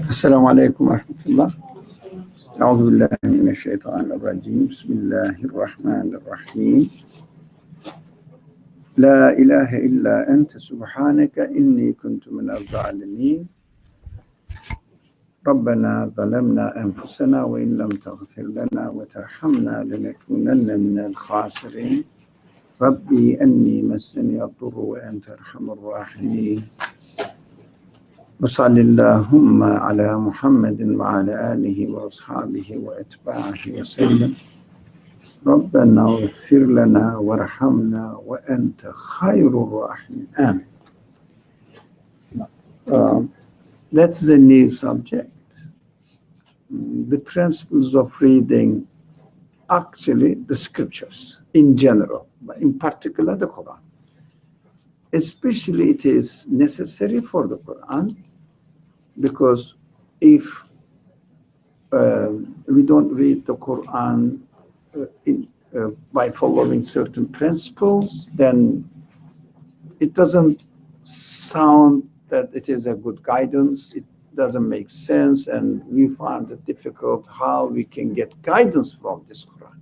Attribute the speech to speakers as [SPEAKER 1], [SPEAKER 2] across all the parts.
[SPEAKER 1] السلام عليكم ورحمة الله. أعوذ بالله من الشيطان الرجيم. بسم الله الرحمن الرحيم. لا إله إلا أنت سبحانك إني كنت من الظالمين. ربنا ظلمنا أنفسنا وإن لم تغفر لنا وترحمنا لنكونن من الخاسرين. ربي أني مسني الضر وأنت أرحم الراحمين. وصل اللهم على محمد وعلى آله وأصحابه وأتباعه وسلم. ربنا اغفر لنا وارحمنا وأنت خير الراحمين. آمين. That's the new subject. The principles of reading, actually the scriptures in general, but in particular the Quran. Especially it is necessary for the Quran, because if we don't read the Quran by following certain principles, then it doesn't sound that it is a good guidance. It doesn't make sense, and we find it difficult how we can get guidance from this Quran.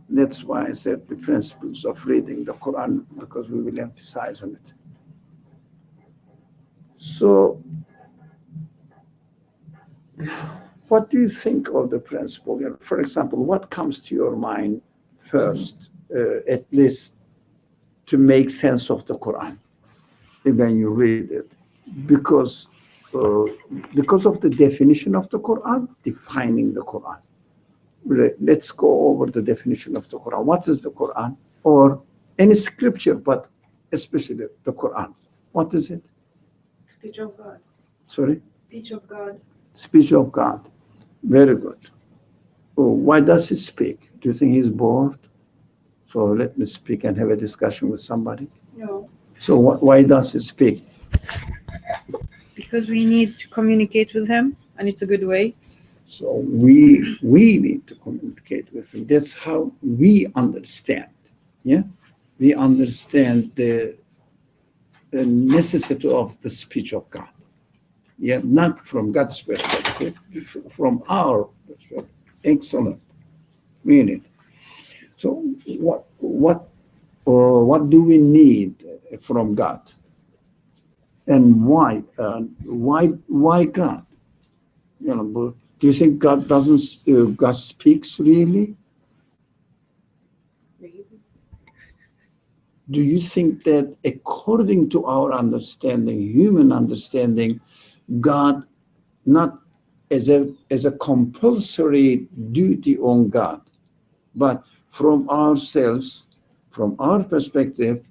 [SPEAKER 1] That's why I said the principles of reading the Quran, because we will emphasize on it. So, what do you think of the principle? For example, what comes to your mind first, at least to make sense of the Quran when you read it? Because of the definition of the Quran, defining the Quran. Let's go over the definition of the Quran. What is the Quran? Or any scripture, but especially the Quran. What is it?
[SPEAKER 2] Speech of God.
[SPEAKER 1] Sorry?
[SPEAKER 2] Speech of God.
[SPEAKER 1] Speech of God. Very good. Oh, why does he speak? Do you think he's bored? So let me speak and have a discussion with somebody.
[SPEAKER 2] No.
[SPEAKER 1] So why does he speak?
[SPEAKER 2] Because we need to communicate with him, and it's a good way.
[SPEAKER 1] So we need to communicate with him. That's how we understand. Yeah, we understand the necessity of the speech of God. Yeah, not from God's perspective, from our perspective. Excellent. Meaning. So what do we need from God? And why? Why God? You know, do you think God doesn't? God speaks really?
[SPEAKER 2] Maybe.
[SPEAKER 1] Do you think that according to our understanding, human understanding, God not as a compulsory duty on God, but from ourselves, from our perspective,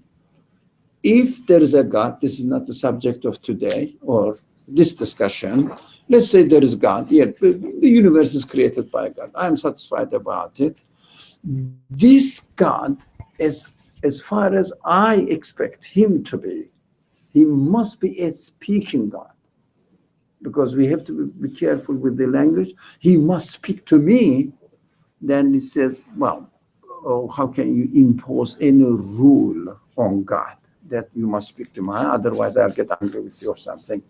[SPEAKER 1] if there is a God, this is not the subject of today or this discussion. Let's say there is God. Yeah, the universe is created by God. I'm satisfied about it. This God, as far as I expect him to be, he must be a speaking God. Because we have to be careful with the language. He must speak to me. Then he says, well, how can you impose any rule on God that you must speak to me? Otherwise I'll get angry with you or something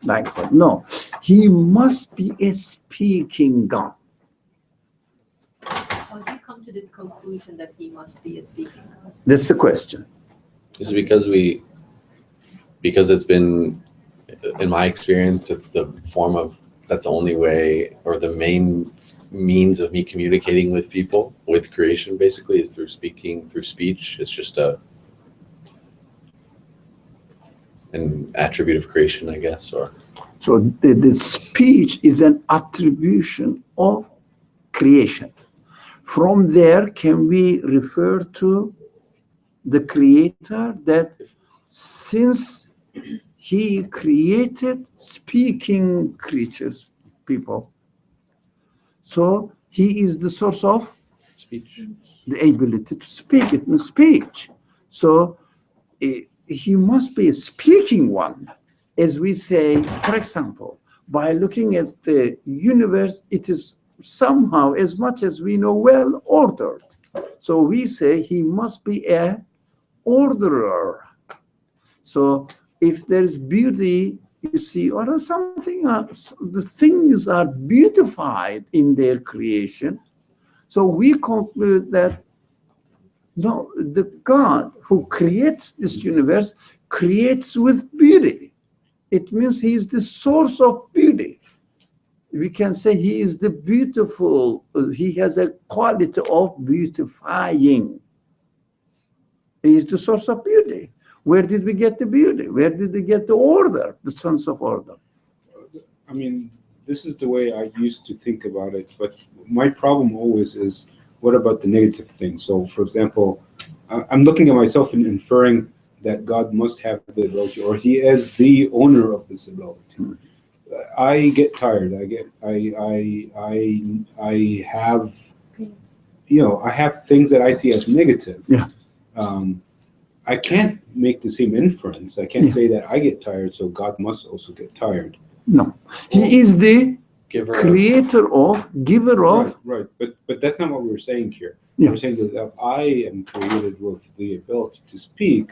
[SPEAKER 1] like that. No, he must be a speaking God.
[SPEAKER 3] How do you come to this conclusion that he must be a speaking God?
[SPEAKER 1] That's the question.
[SPEAKER 4] Is it because it's been, in my experience, it's the form of, that's the only way, or the main means of me communicating with people, with creation, basically, is through speaking, through speech. It's just an attribute of creation, I guess, or.
[SPEAKER 1] So the speech is an attribution of creation. From there, can we refer to the Creator, that since he created speaking creatures, people, so he is the source of
[SPEAKER 4] Speech.
[SPEAKER 1] the ability to speak. It means speech. So he must be a speaking one. As we say, for example, by looking at the universe, it is somehow, as much as we know, well ordered. So we say he must be a orderer. So if there is beauty, you see, or something else, the things are beautified in their creation. So we conclude that no, the God who creates this universe creates with beauty. It means he is the source of beauty. We can say he is the beautiful, he has a quality of beautifying. He is the source of beauty. Where did we get the beauty? Where did we get the order, the sense of order?
[SPEAKER 5] I mean, this is the way I used to think about it, but my problem always is, what about the negative things? So, for example, I'm looking at myself and inferring that God must have the ability, or he is the owner of this ability. I get tired. I have, I have things that I see as negative.
[SPEAKER 1] Yeah.
[SPEAKER 5] I can't make the same inference. I can't say that I get tired, so God must also get tired.
[SPEAKER 1] No, he is the
[SPEAKER 4] Giver
[SPEAKER 1] creator of, giver of.
[SPEAKER 5] Right. But that's not what we're saying here.
[SPEAKER 1] Yeah.
[SPEAKER 5] We're saying that if I am created with the ability to speak,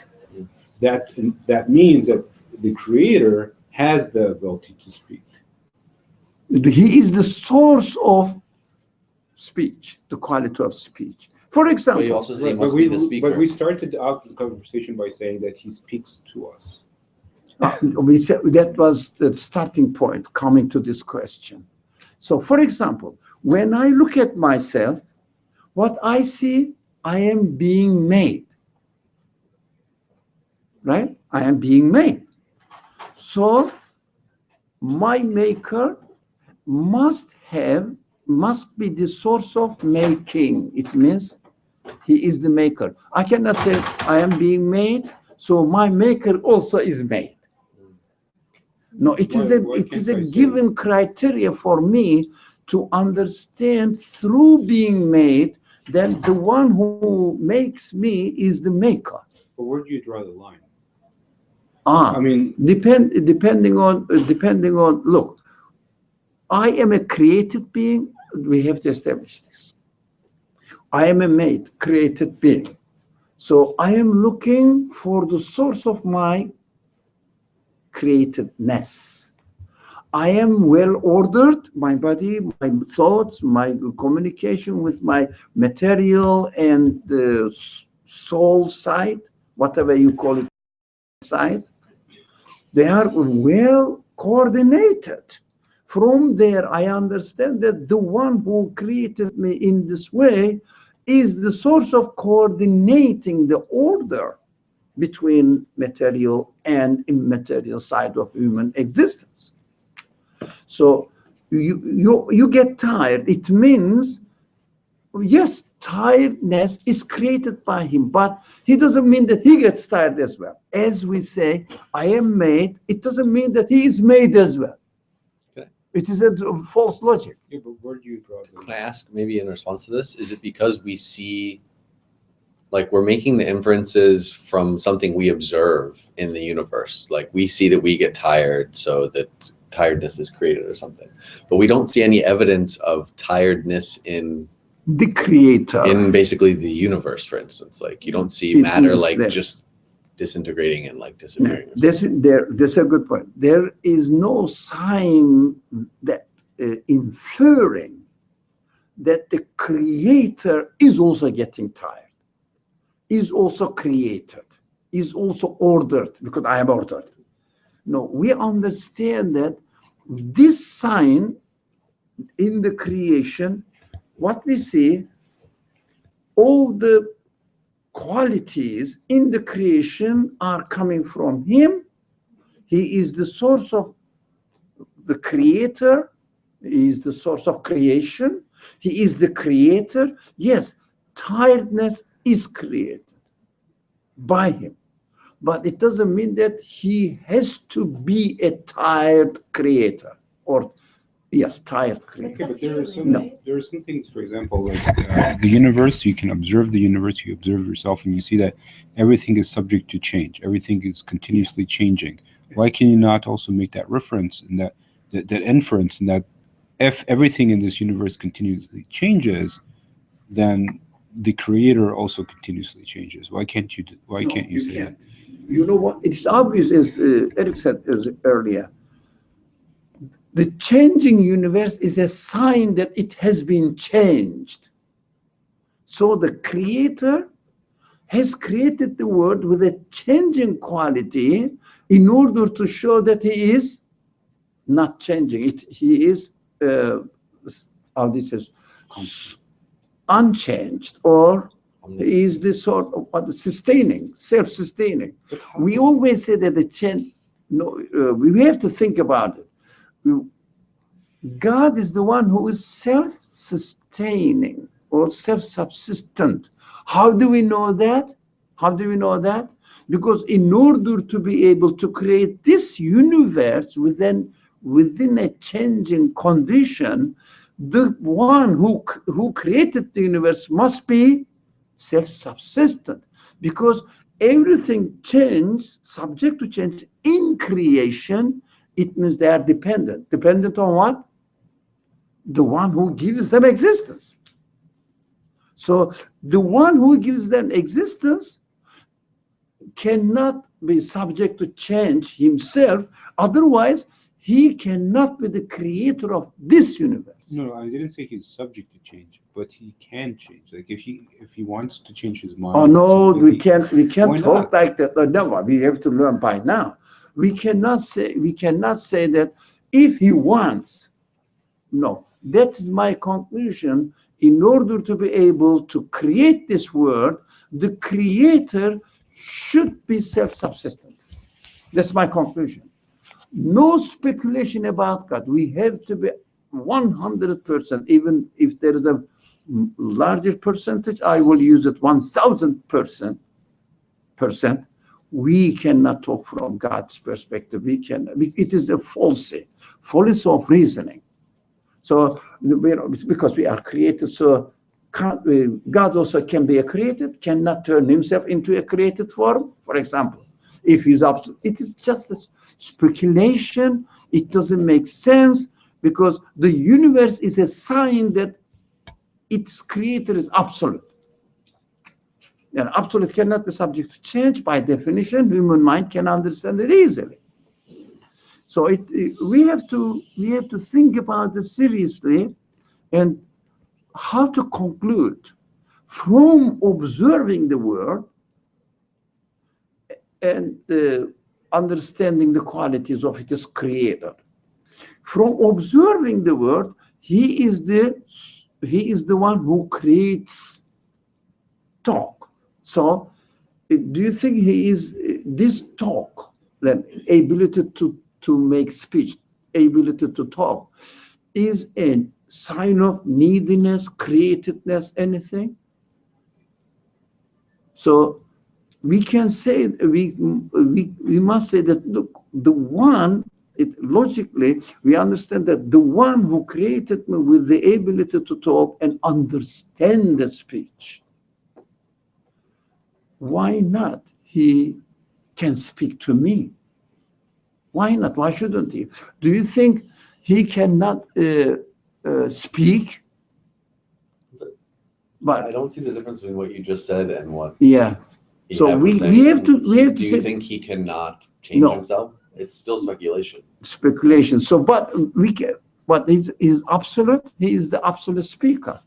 [SPEAKER 5] that means that the creator has the ability to speak.
[SPEAKER 1] He is the source of speech, the quality of speech. For
[SPEAKER 4] But you
[SPEAKER 1] example,
[SPEAKER 4] also say he must be the speaker.
[SPEAKER 5] But we started out the conversation by saying that he speaks to us.
[SPEAKER 1] we said that was the starting point coming to this question. So, for example, when I look at myself, what I see, I am being made. Right? I am being made. So, my maker must be the source of making. It means he is the maker. I cannot say I am being made, so my maker also is made. No, it is a given criteria for me to understand through being made that the one who makes me is the maker.
[SPEAKER 5] But where do you draw the line?
[SPEAKER 1] I mean, depending on look, I am a created being. We have to establish this. I am a made, created being. So I am looking for the source of my createdness. I am well ordered, my body, my thoughts, my communication with my material and the soul side, whatever you call it, side. They are well coordinated. From there, I understand that the one who created me in this way is the source of coordinating the order between material and immaterial side of human existence. So you get tired. It means, yes, tiredness is created by him, but he doesn't mean that he gets tired as well. As we say, I am made, it doesn't mean that he is made as well.
[SPEAKER 4] Okay.
[SPEAKER 1] It is a false logic.
[SPEAKER 5] Yeah, but where do you draw the line?
[SPEAKER 4] Can I ask, maybe in response to this, is it because we see, like, we're making the inferences from something we observe in the universe? Like, we see that we get tired, so that tiredness is created or something. But we don't see any evidence of tiredness in
[SPEAKER 1] The creator.
[SPEAKER 4] in basically the universe, for instance. Like, you don't see
[SPEAKER 1] It
[SPEAKER 4] matter
[SPEAKER 1] is
[SPEAKER 4] like
[SPEAKER 1] there.
[SPEAKER 4] just disintegrating and like disappearing. or
[SPEAKER 1] That's a good point. There is no sign that inferring that the creator is also getting tired, is also created, is also ordered, because I am ordered. No, we understand that this sign in the creation, what we see, all the qualities in the creation are coming from him. He is the source of the creator. He is the source of creation. He is the creator. Yes, tiredness is created by him. But it doesn't mean that he has to be a tired creator or, yes, tired creator.
[SPEAKER 5] Okay, but there are
[SPEAKER 1] No.
[SPEAKER 5] some things, for example, like the universe. You can observe the universe, you observe yourself, and you see that everything is subject to change. Everything is continuously changing. Why can you not also make that reference and that inference, and that if everything in this universe continuously changes, then the creator also continuously changes. Why can't you say that?
[SPEAKER 1] You know what? It's obvious, as Eric said earlier. The changing universe is a sign that it has been changed. So the creator has created the world with a changing quality in order to show that he is not changing it. He is, how this is, unchanged, or he is the sort of sustaining, self-sustaining. We always say that the change, no, we have to think about it. God is the one who is self-sustaining or self-subsistent. How do we know that? How do we know that? Because in order to be able to create this universe within a changing condition, the one who created the universe must be self-subsistent, because everything changes, subject to change in creation. It means they are dependent. Dependent on what? The one who gives them existence. So the one who gives them existence cannot be subject to change himself. Otherwise, he cannot be the creator of this universe.
[SPEAKER 5] No, I didn't say he's subject to change, but he can change. Like if he wants to change his mind.
[SPEAKER 1] Oh no, we can't
[SPEAKER 5] Why
[SPEAKER 1] talk
[SPEAKER 5] not?
[SPEAKER 1] like that. No, we have to learn by now. We cannot say that if he wants. No, that is my conclusion. In order to be able to create this world, the creator should be self-subsistent. That's my conclusion. No speculation about God. We have to be 100%, even if there is a larger percentage, I will use it 1,000%. We cannot talk from God's perspective. It is a fallacy of reasoning. So, because we are created, so God also can be created, cannot turn himself into a created form. For example, if he's absolute, it is just a speculation. It doesn't make sense, because the universe is a sign that its creator is absolute. And absolute cannot be subject to change. By definition, human mind can understand it easily. So we have to think about this seriously, and how to conclude from observing the world and understanding the qualities of its creator. From observing the world, he is the one who creates talk. So, do you think he is this talk, the ability to make speech, ability to talk, is a sign of neediness, createdness, anything? So we can say, we must say that, look, the one, logically, we understand that the one who created me with the ability to talk and understand the speech, why not he can speak to me? Why not? Why shouldn't he? Do you think he cannot speak? But
[SPEAKER 4] I don't see the difference between what you just said and what.
[SPEAKER 1] Yeah. So we have to
[SPEAKER 4] Do you
[SPEAKER 1] say,
[SPEAKER 4] think he cannot change
[SPEAKER 1] No.
[SPEAKER 4] himself? It's still speculation.
[SPEAKER 1] speculation. So, but we can. But he's absolute. He is the absolute speaker.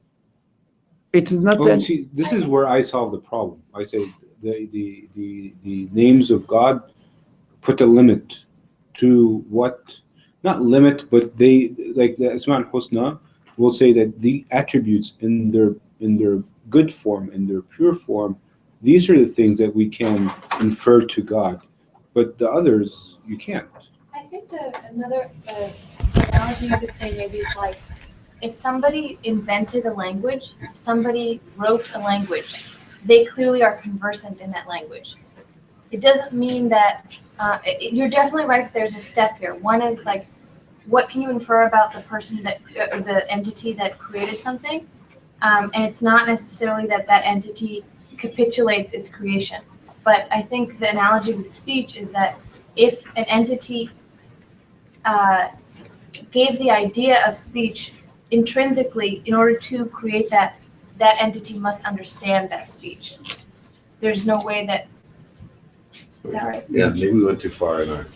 [SPEAKER 1] It is not
[SPEAKER 5] Oh,
[SPEAKER 1] that.
[SPEAKER 5] see, this is where I solve the problem. I say the names of God put a limit to what, not limit, but they, like the Asma al-Husna will say that the attributes in their good form, in their pure form, these are the things that we can infer to God, but the others you can't.
[SPEAKER 3] I think another analogy you could say maybe is like if somebody invented a language, if somebody wrote a language, they clearly are conversant in that language. It doesn't mean that you're definitely right. There's a step here. One is like, what can you infer about the person that, or the entity that created something? And it's not necessarily that that entity capitulates its creation. But I think the analogy with speech is that if an entity gave the idea of speech intrinsically in order to create that that entity must understand that speech. There's no way that, is that right?
[SPEAKER 4] Yeah, maybe we went too far in our.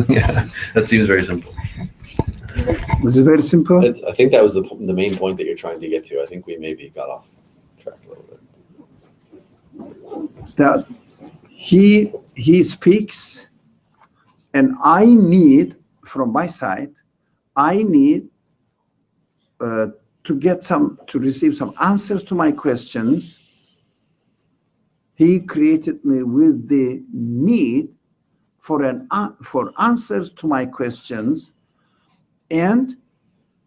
[SPEAKER 4] Yeah, that seems very simple.
[SPEAKER 1] Was it very simple?
[SPEAKER 4] I think that was the main point that you're trying to get to. I think we maybe got off track a little bit.
[SPEAKER 1] That he speaks, and I need, from my side, I need to receive some answers to my questions. He created me with the need for answers to my questions, and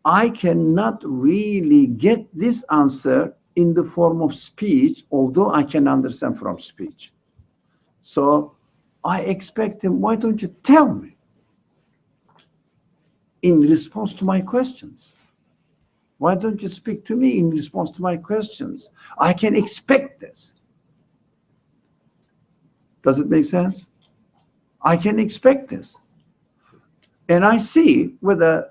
[SPEAKER 1] I cannot really get this answer in the form of speech, although I can understand from speech. So I expect him, why don't you tell me in response to my questions? Why don't you speak to me in response to my questions? I can expect this. Does it make sense? I can expect this. And I see whether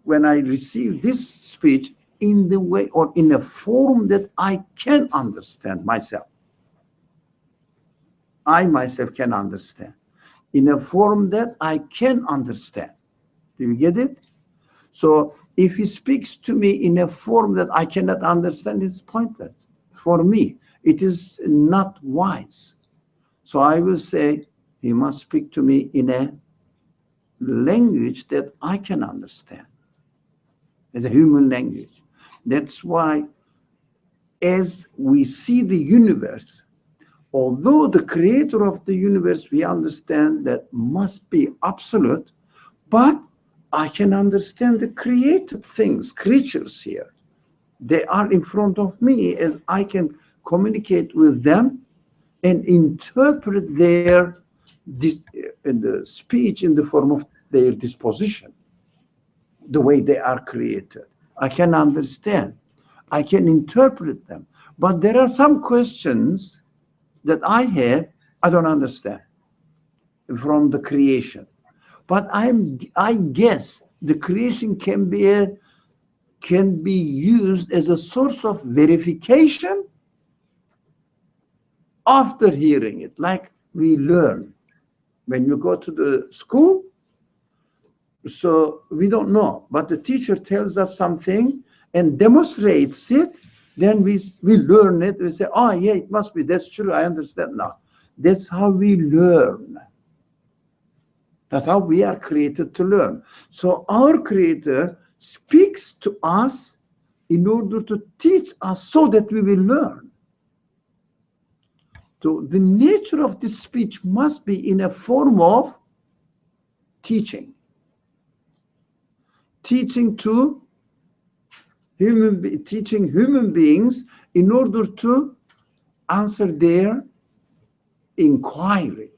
[SPEAKER 1] when I receive this speech in the way or in a form that I can understand myself. I myself can understand. In a form that I can understand. Do you get it? So if he speaks to me in a form that I cannot understand, it's pointless. For me, it is not wise. So I will say, he must speak to me in a language that I can understand. As a human language. That's why as we see the universe, although the creator of the universe, we understand that must be absolute, but I can understand the created things, creatures here. They are in front of me as I can communicate with them and interpret their the speech in the form of their disposition, the way they are created. I can understand. I can interpret them. But there are some questions that I have, I don't understand from the creation. But I guess the creation can be used as a source of verification after hearing it, like we learn. When you go to the school, so we don't know, but the teacher tells us something and demonstrates it, then we learn it, we say, oh yeah, it must be, that's true, I understand now. That's how we learn. That's how we are created to learn. So our Creator speaks to us in order to teach us so that we will learn. So the nature of this speech must be in a form of teaching. Teaching human beings in order to answer their inquiry,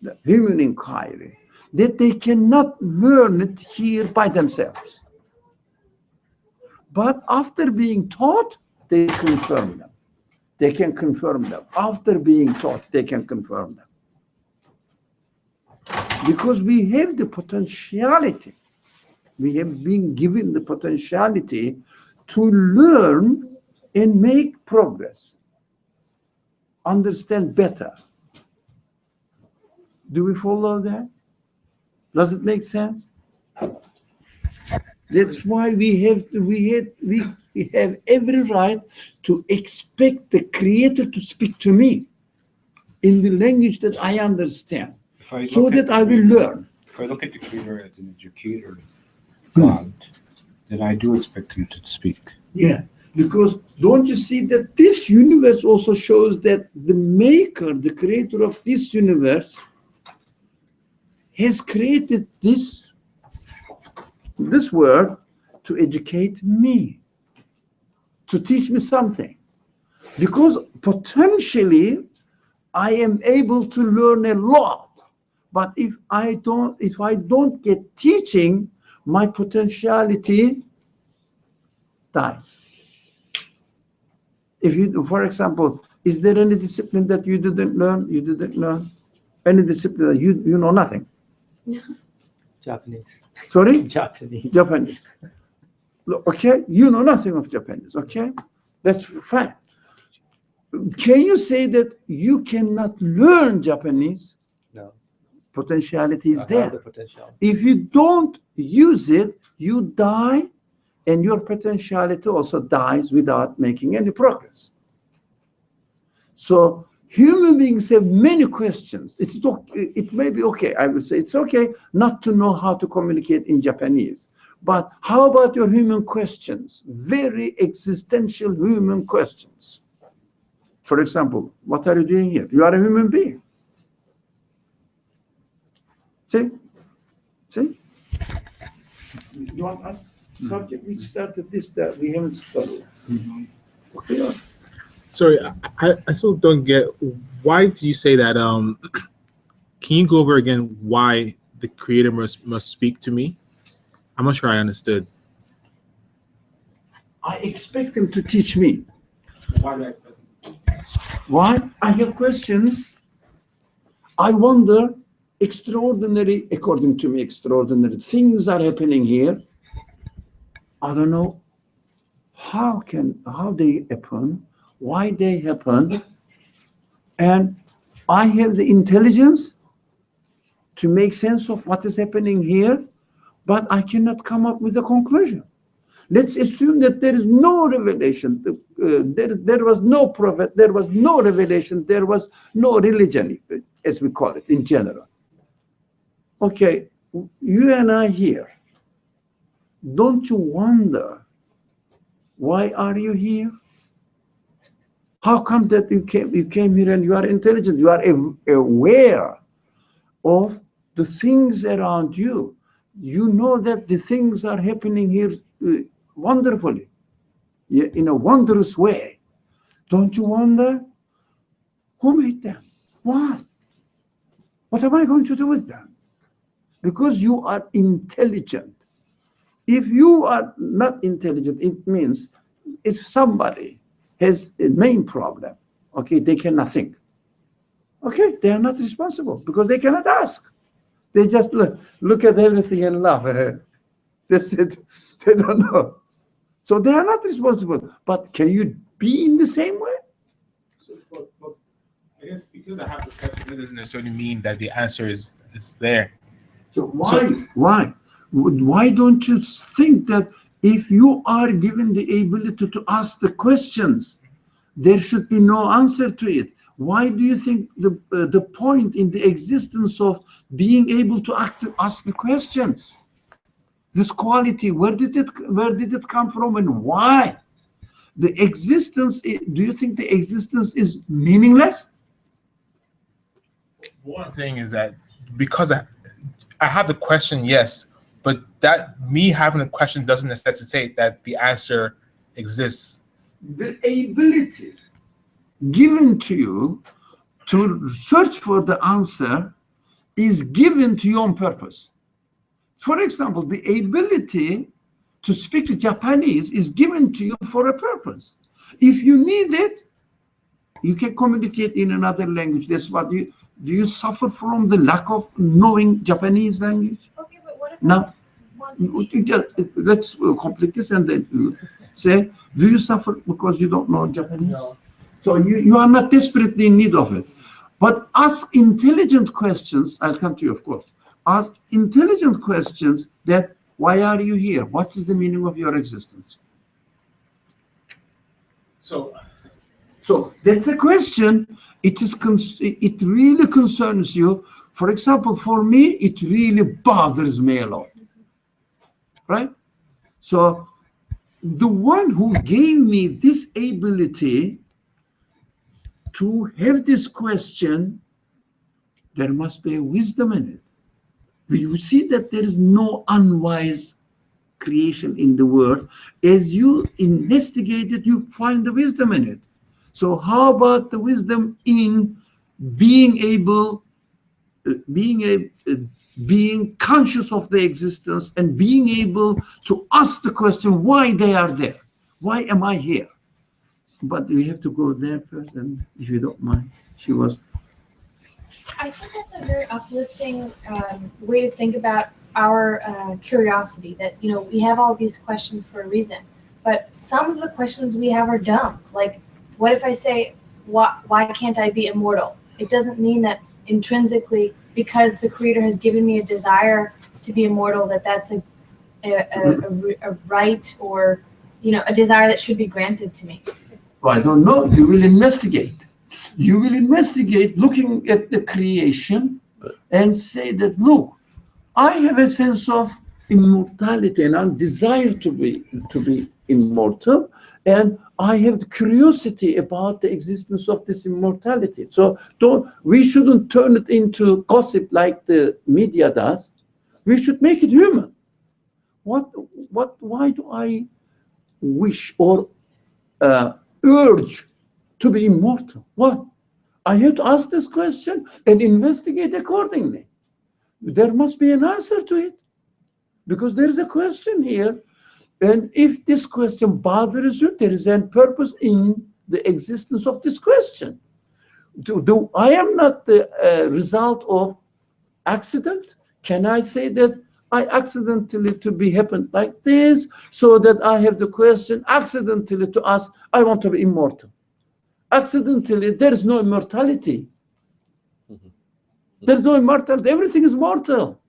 [SPEAKER 1] the human inquiry, that they cannot learn it here by themselves. But after being taught, they confirm them. They can confirm them. After being taught, they can confirm them. Because we have the potentiality. We have been given the potentiality to learn and make progress. Understand better. Do we follow that? Does it make sense? That's why we have every right to expect the Creator to speak to me in the language that I understand, so that I will learn.
[SPEAKER 5] If I look at the Creator as an educator, God, then I do expect him to speak.
[SPEAKER 1] Yeah, because don't you see that this universe also shows that the maker, the creator of this universe, has created this world to educate me, to teach me something. Because potentially I am able to learn a lot. But if I don't get teaching, my potentiality dies. If you, for example, is there any discipline that you didn't learn? You didn't learn any discipline that you know nothing?
[SPEAKER 6] Japanese.
[SPEAKER 1] Sorry?
[SPEAKER 6] Japanese.
[SPEAKER 1] Japanese. Okay, you know nothing of Japanese. Okay, That's fine. Can you say that you cannot learn Japanese?
[SPEAKER 6] No.
[SPEAKER 1] Potentiality is
[SPEAKER 6] I have
[SPEAKER 1] there.
[SPEAKER 6] the potential.
[SPEAKER 1] If you don't use it, you die, and your potentiality also dies without making any progress. So human beings have many questions. It may be okay. I would say it's okay not to know how to communicate in Japanese. But how about your human questions? Very existential human questions. For example, what are you doing here? You are a human being. See? You want us subject? We started this, that we haven't started. Okay.
[SPEAKER 7] Sorry, I still don't get, why do you say that? Can you go over again why the creator must speak to me? I'm not sure I understood.
[SPEAKER 1] I expect him to teach me.
[SPEAKER 5] Why do I expect them to?
[SPEAKER 1] Why? I have questions. I wonder, extraordinary, according to me, extraordinary things are happening here. I don't know how they happen, why they happen, and I have the intelligence to make sense of what is happening here, but I cannot come up with a conclusion. Let's assume that there is no revelation. There was no prophet, there was no revelation, there was no religion, as we call it in general. Okay, you and I here, don't you wonder, why are you here? How come that you came here and you are intelligent, you are aware of the things around you. You know that the things are happening here wonderfully, in a wondrous way. Don't you wonder, who made them? Why? What am I going to do with them? Because you are intelligent. If you are not intelligent, it means if somebody has a main problem, okay, they cannot think. Okay, they are not responsible because they cannot ask. They just look at everything and laugh. That's it. They don't know. So they are not responsible. But can you be in the same way?
[SPEAKER 7] But I guess because I have the question, it doesn't necessarily mean that the answer is there.
[SPEAKER 1] So why don't you think that if you are given the ability to ask the questions, there should be no answer to it? Why do you think the point in the existence of being able to ask the questions? This quality, where did it come from and why? The existence, do you think the existence is meaningless?
[SPEAKER 7] One thing is that because I have the question, yes, but that me having a question doesn't necessitate that the answer exists.
[SPEAKER 1] The ability given to you to search for the answer is given to you on purpose. For example, the ability to speak Japanese is given to you for a purpose. If you need it, you can communicate in another language. That's what do you suffer from the lack of knowing Japanese language?
[SPEAKER 3] Okay, but what if
[SPEAKER 1] Now, let's complete this and then say, do you suffer because you don't know Japanese?
[SPEAKER 6] No.
[SPEAKER 1] So you are not desperately in need of it. But ask intelligent questions. I'll come to you, of course. Ask intelligent questions that, why are you here? What is the meaning of your existence?
[SPEAKER 7] So
[SPEAKER 1] that's a question. It really concerns you. For example, for me, it really bothers me a lot. Right? So the one who gave me this ability to have this question, there must be a wisdom in it. You see that there is no unwise creation in the world. As you investigate it, you find the wisdom in it. So how about the wisdom in being conscious of the existence and being able to ask the question why they are there? Why am I here? But we have to go there first, and if you don't mind,
[SPEAKER 3] I think that's a very uplifting way to think about our curiosity, that, we have all these questions for a reason. But some of the questions we have are dumb. Like, what if I say, why can't I be immortal? It doesn't mean that intrinsically, because the Creator has given me a desire to be immortal, that's a right, or a desire that should be granted to me.
[SPEAKER 1] I don't know. You will investigate. You will investigate looking at the creation and say that, look, I have a sense of immortality and I desire to be immortal, and I have the curiosity about the existence of this immortality. So we shouldn't turn it into gossip like the media does. We should make it human. Why do I wish or urge to be immortal? What? I have to ask this question and investigate accordingly. There must be an answer to it, because there is a question here. And if this question bothers you, there is a purpose in the existence of this question. I am not the result of accident. Can I say that I accidentally to be happened like this, so that I have the question accidentally to ask, I want to be immortal? Accidentally, there is no immortality. There's no immortality. Everything is mortal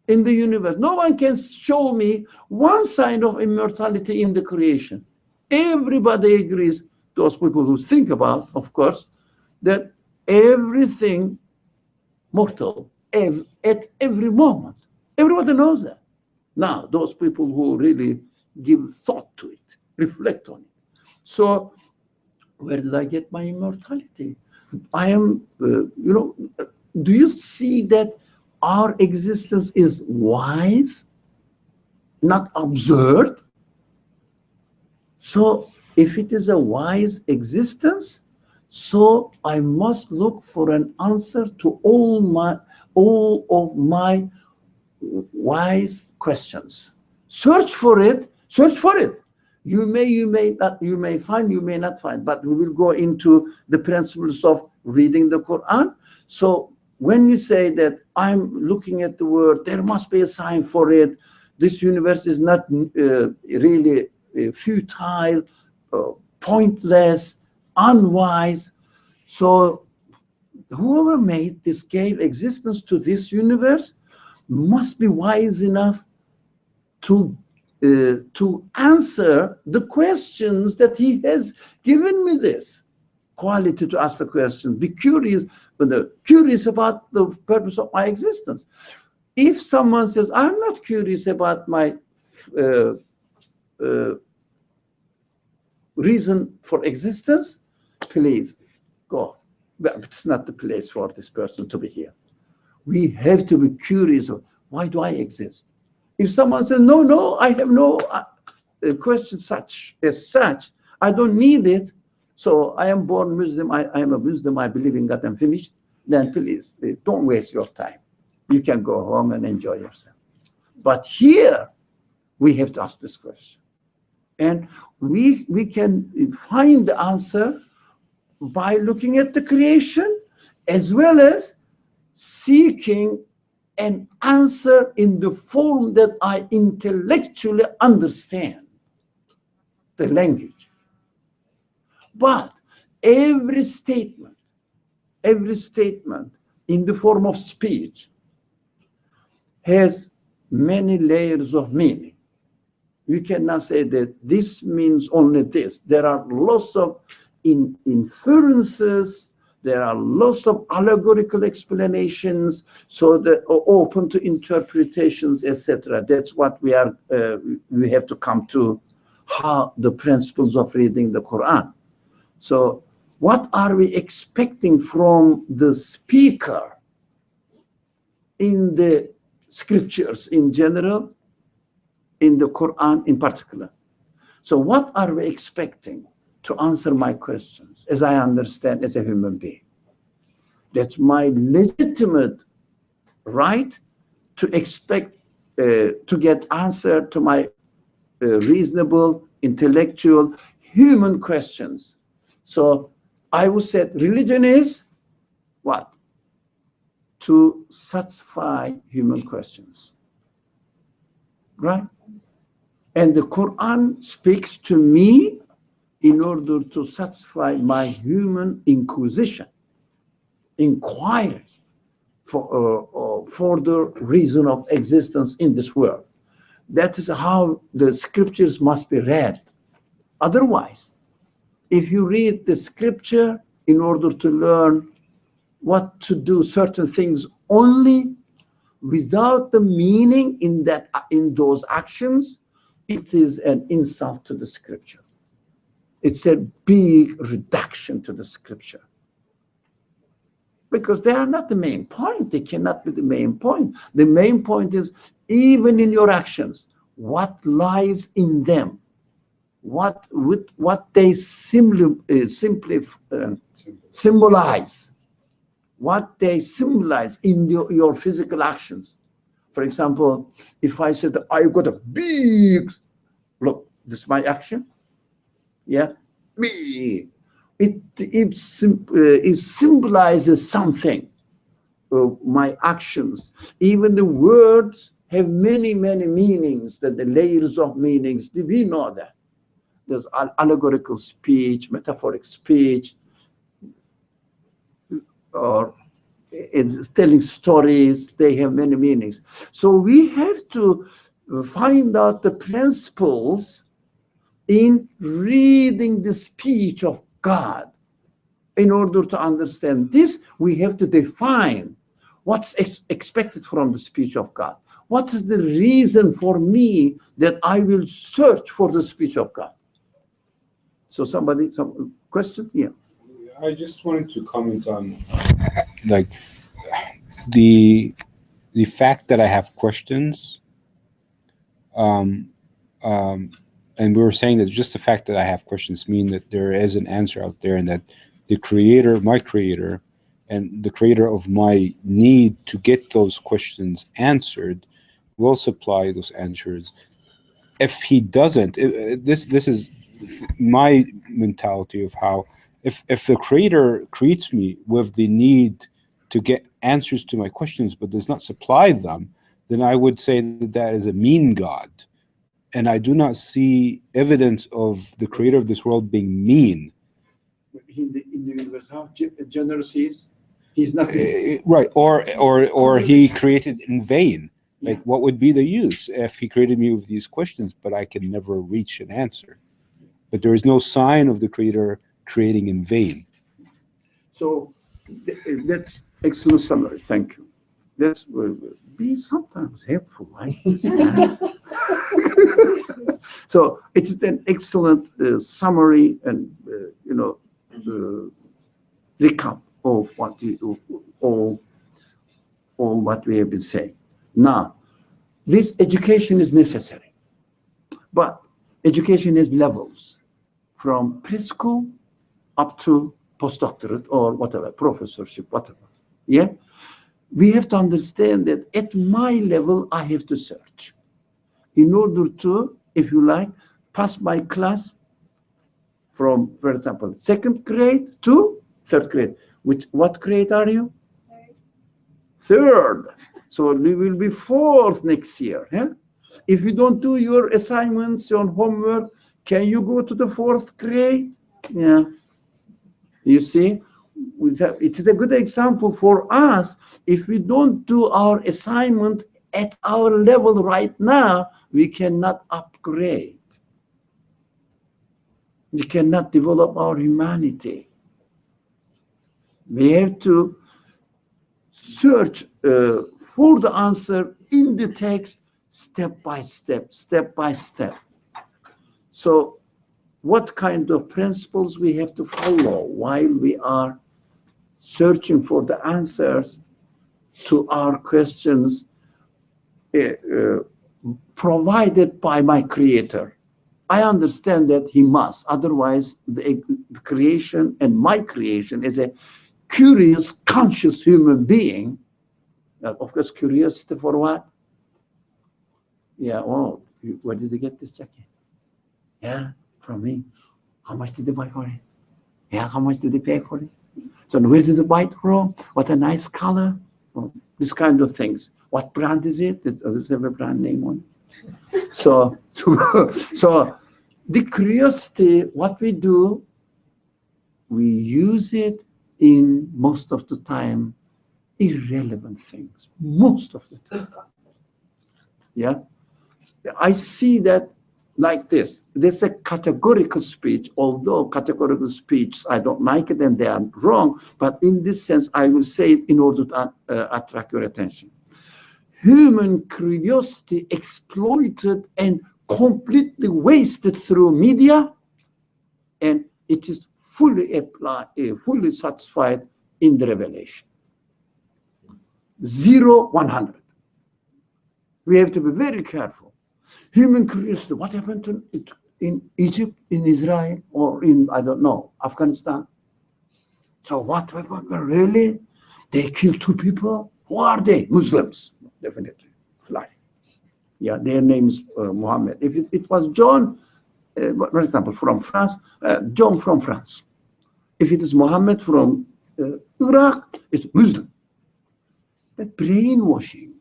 [SPEAKER 1] in the universe. No one can show me one sign of immortality in the creation. Everybody agrees, those people who think about, of course, that everything mortal at every moment. Everybody knows that. Now, those people who really give thought to it, reflect on it. So, where did I get my immortality? I am, do you see that our existence is wise, not absurd? So if it is a wise existence, so I must look for an answer to all of my wise questions. Search for it. You may find, you may not find, but we will go into the principles of reading the Quran. So when you say that I'm looking at the word, there must be a sign for it. This universe is not really futile, pointless, unwise. So whoever made this, gave existence to this universe, must be wise enough to answer the questions that he has given me this quality to ask the question. Be curious, curious about the purpose of my existence. If someone says, I'm not curious about my reason for existence, please go. But it's not the place for this person to be here. We have to be curious of, why do I exist? If someone says, no, I have no question as such, I don't need it, so I am born Muslim, I am a Muslim, I believe in God, I'm finished, then please don't waste your time. You can go home and enjoy yourself. But here, we have to ask this question. And we can find the answer by looking at the creation, as well as seeking an answer in the form that I intellectually understand the language. But every statement in the form of speech has many layers of meaning. We cannot say that this means only this. There are lots of inferences, there are lots of allegorical explanations, so that are open to interpretations, etc. That's what we have to come to, how the principles of reading the Quran. So what are we expecting from the speaker in the scriptures in general, in the Quran in particular? So what are we expecting to answer my questions, as I understand, as a human being? That's my legitimate right to expect to get answer to my reasonable, intellectual, human questions. So I would say religion is what? To satisfy human questions, right? And the Quran speaks to me in order to satisfy my human inquisition, inquiry for the reason of existence in this world. That is how the scriptures must be read. Otherwise, if you read the scripture in order to learn what to do certain things only without the meaning in those actions, it is an insult to the scripture. It's a big reduction to the scripture. Because they are not the main point. They cannot be the main point. The main point is, even in your actions, what lies in them, what they simply symbolize, what they symbolize in your physical actions. For example, if I said, I got a big, look, this is my action. Yeah, big. It symbolizes something. My actions, even the words have many, many meanings, that the layers of meanings. We know that. There's allegorical speech, metaphoric speech, or it's telling stories. They have many meanings. So we have to find out the principles in reading the speech of God. In order to understand this, we have to define what's expected from the speech of God. What is the reason for me that I will search for the speech of God? So some question? Yeah.
[SPEAKER 5] I just wanted to comment on like the fact that I have questions. And we were saying that just the fact that I have questions mean that there is an answer out there, and that the creator, my creator, and the creator of my need to get those questions answered will supply those answers. If he doesn't, this is my mentality of how, if the creator creates me with the need to get answers to my questions but does not supply them, then I would say that that is a mean God. And I do not see evidence of the creator of this world being mean.
[SPEAKER 1] In the universe, how generous he is? He's not
[SPEAKER 5] right, or he created in vain. Like, what would be the use if he created me with these questions, but I can never reach an answer? But there is no sign of the creator creating in vain.
[SPEAKER 1] So that's excellent summary. Thank you. That's be sometimes helpful like this. So it's an excellent summary and recap of what all what we have been saying. Now, this education is necessary, but education has levels from preschool up to postdoctorate or whatever, professorship, whatever. Yeah, we have to understand that at my level, I have to search in order to, if you like, pass my class from, for example, 2nd grade to 3rd grade. What grade are you? 3rd. So we will be 4th next year. Yeah? If you don't do your assignments, your homework, can you go to the 4th grade? Yeah. You see, it is a good example for us. If we don't do our assignment at our level right now, we cannot upgrade. We cannot develop our humanity. We have to search for the answer in the text, step by step, step by step. So what kind of principles we have to follow while we are searching for the answers to our questions provided by my creator? I understand that he must, otherwise the creation and my creation is a curious, conscious human being. Of course, curiosity for what? Yeah, oh, where did you get this jacket? Yeah, from me. How much did you buy for it? Yeah, how much did you pay for it? So where did you buy it from? What a nice color. Oh, this kind of things. What brand is it? Does it have a brand name on it? So, so the curiosity, what we do, we use it in most of the time irrelevant things, most of the time. Yeah, I see that like this. There's a categorical speech, although categorical speech, I don't like it and they are wrong, but in this sense, I will say it in order to attract your attention. Human curiosity exploited and completely wasted through media, and it is fully satisfied in the revelation. 0, 100. We have to be very careful. Human curiosity, what happened to it in Egypt, in Israel, or in, I don't know, Afghanistan? So what happened? Really? They killed 2 people? Who are they? Muslims, definitely. Fly. Yeah, their names Muhammad. If it was John, for example, from France, John from France. If it is Muhammad from Iraq, it's Muslim. But brainwashing,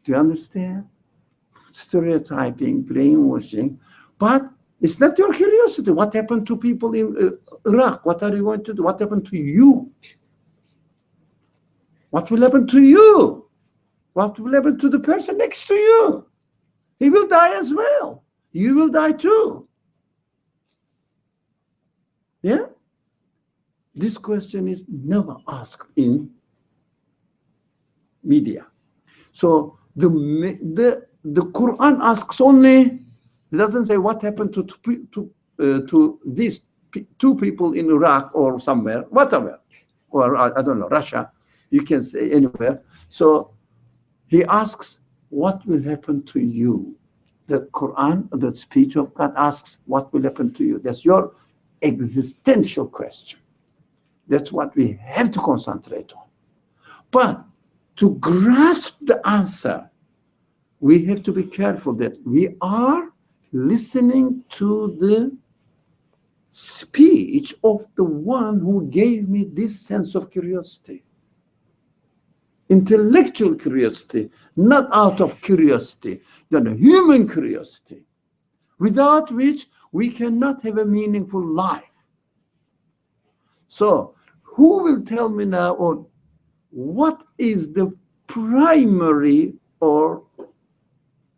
[SPEAKER 1] do you understand? Stereotyping, brainwashing, but it's not your curiosity. What happened to people in Iraq? What are you going to do? What happened to you? What will happen to you? What will happen to the person next to you? He will die as well. You will die too. Yeah? This question is never asked in media. So the Quran asks only, it doesn't say what happened to these 2 people in Iraq or somewhere, whatever, or I don't know, Russia, you can say anywhere. So he asks, what will happen to you? The Quran, the speech of God asks, what will happen to you? That's your existential question. That's what we have to concentrate on. But to grasp the answer, we have to be careful that we are listening to the speech of the one who gave me this sense of curiosity. Intellectual curiosity, not out of curiosity, then human curiosity, without which we cannot have a meaningful life. So, who will tell me now, or what is the primary or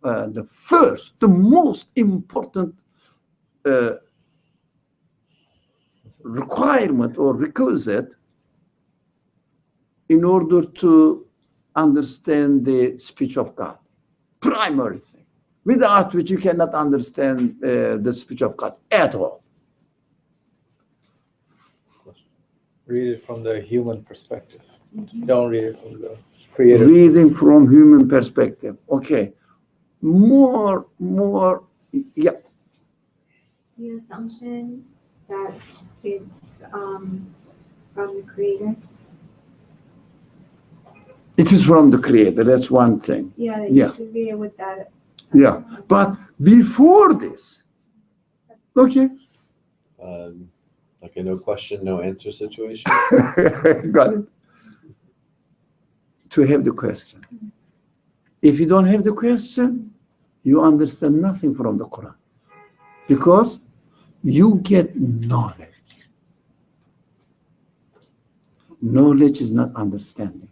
[SPEAKER 1] the first, the most important requirement or requisite in order to understand the speech of God? Primary thing, without which you cannot understand the speech of God at all.
[SPEAKER 6] Read it from the human perspective. Don't read it from the creator.
[SPEAKER 1] Reading from human perspective. Okay. More, yeah.
[SPEAKER 8] The assumption that it's from the creator.
[SPEAKER 1] It is from the creator, that's one thing.
[SPEAKER 8] Yeah,
[SPEAKER 1] Yeah.
[SPEAKER 8] you should be with that.
[SPEAKER 1] Yeah, but before this, okay.
[SPEAKER 4] Like a no question, no answer situation.
[SPEAKER 1] Got it. To have the question. If you don't have the question, you understand nothing from the Quran, because you get knowledge. Knowledge is not understanding.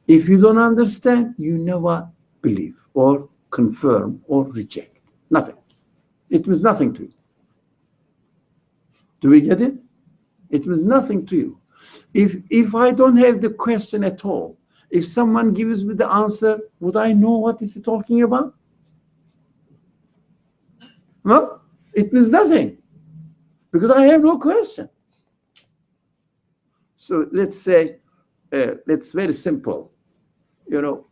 [SPEAKER 1] If you don't understand, you never believe or confirm or reject. Nothing. It means nothing to you. Do we get it? It means nothing to you. If I don't have the question at all, if someone gives me the answer, would I know what is he talking about? No, it means nothing, because I have no question. So let's say, it's very simple. You know,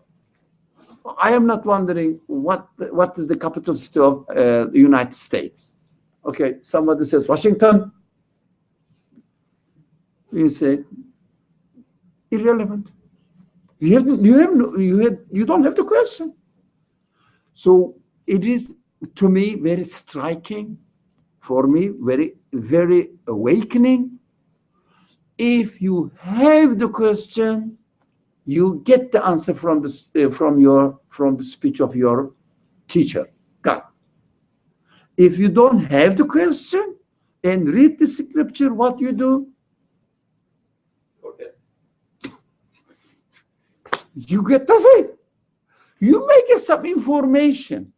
[SPEAKER 1] I am not wondering what is the capital city of the United States. Okay, somebody says Washington. You say irrelevant. You don't have the question. So it is, to me, very striking. For me, very awakening. If you have the question, you get the answer from the speech of your teacher, God. If you don't have the question and read the scripture, what you do?
[SPEAKER 4] Okay.
[SPEAKER 1] You get nothing. You may get some information.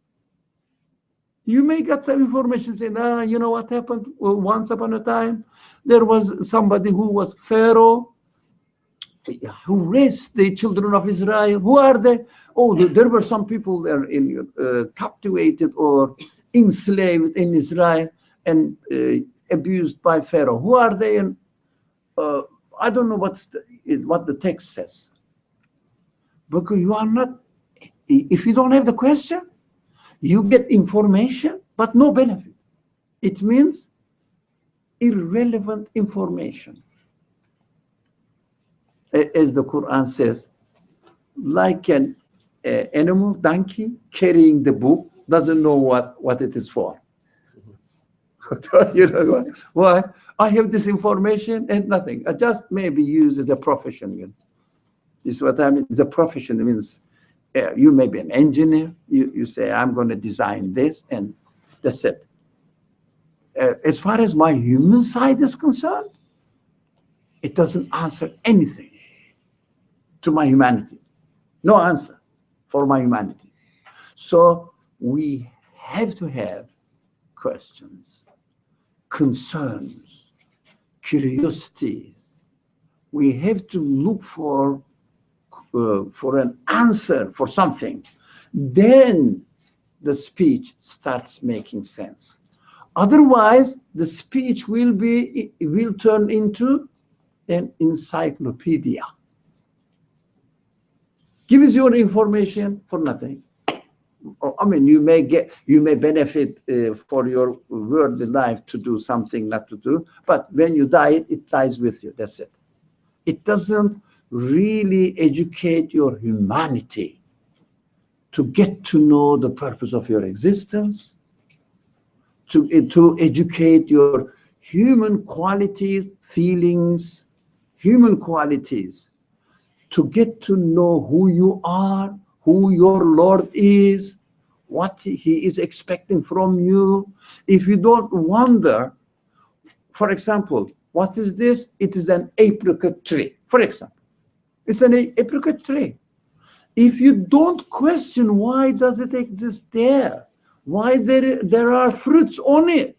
[SPEAKER 1] You may get some information saying, you know what happened? Well, once upon a time, there was somebody who was Pharaoh, who raised the children of Israel. Who are they? Oh, there were some people there in captivated or enslaved in Israel and abused by Pharaoh. Who are they? And I don't know what the text says. Because you are not, if you don't have the question, you get information, but no benefit. It means irrelevant information. As the Quran says, like an animal, donkey, carrying the book, doesn't know what it is for. You know why? I have this information and nothing. I just maybe use as a profession. You know. This is what I mean. The profession means you may be an engineer. You say, I'm going to design this, and that's it. As far as my human side is concerned, it doesn't answer anything to my humanity. No answer for my humanity. So we have to have questions, concerns, curiosities. We have to look for an answer for something. Then the speech starts making sense. Otherwise, the speech will turn into an encyclopedia. Gives you information for nothing. I mean, you may benefit for your worldly life to do something not to do, but when you die, it dies with you. That's it. It doesn't really educate your humanity to get to know the purpose of your existence, to educate your human qualities, feelings, human qualities, to get to know who you are, who your Lord is, what he is expecting from you. If you don't wonder, for example, what is this? It is an apricot tree, for example. It's an apricot tree. If you don't question why does it exist there, why there are fruits on it,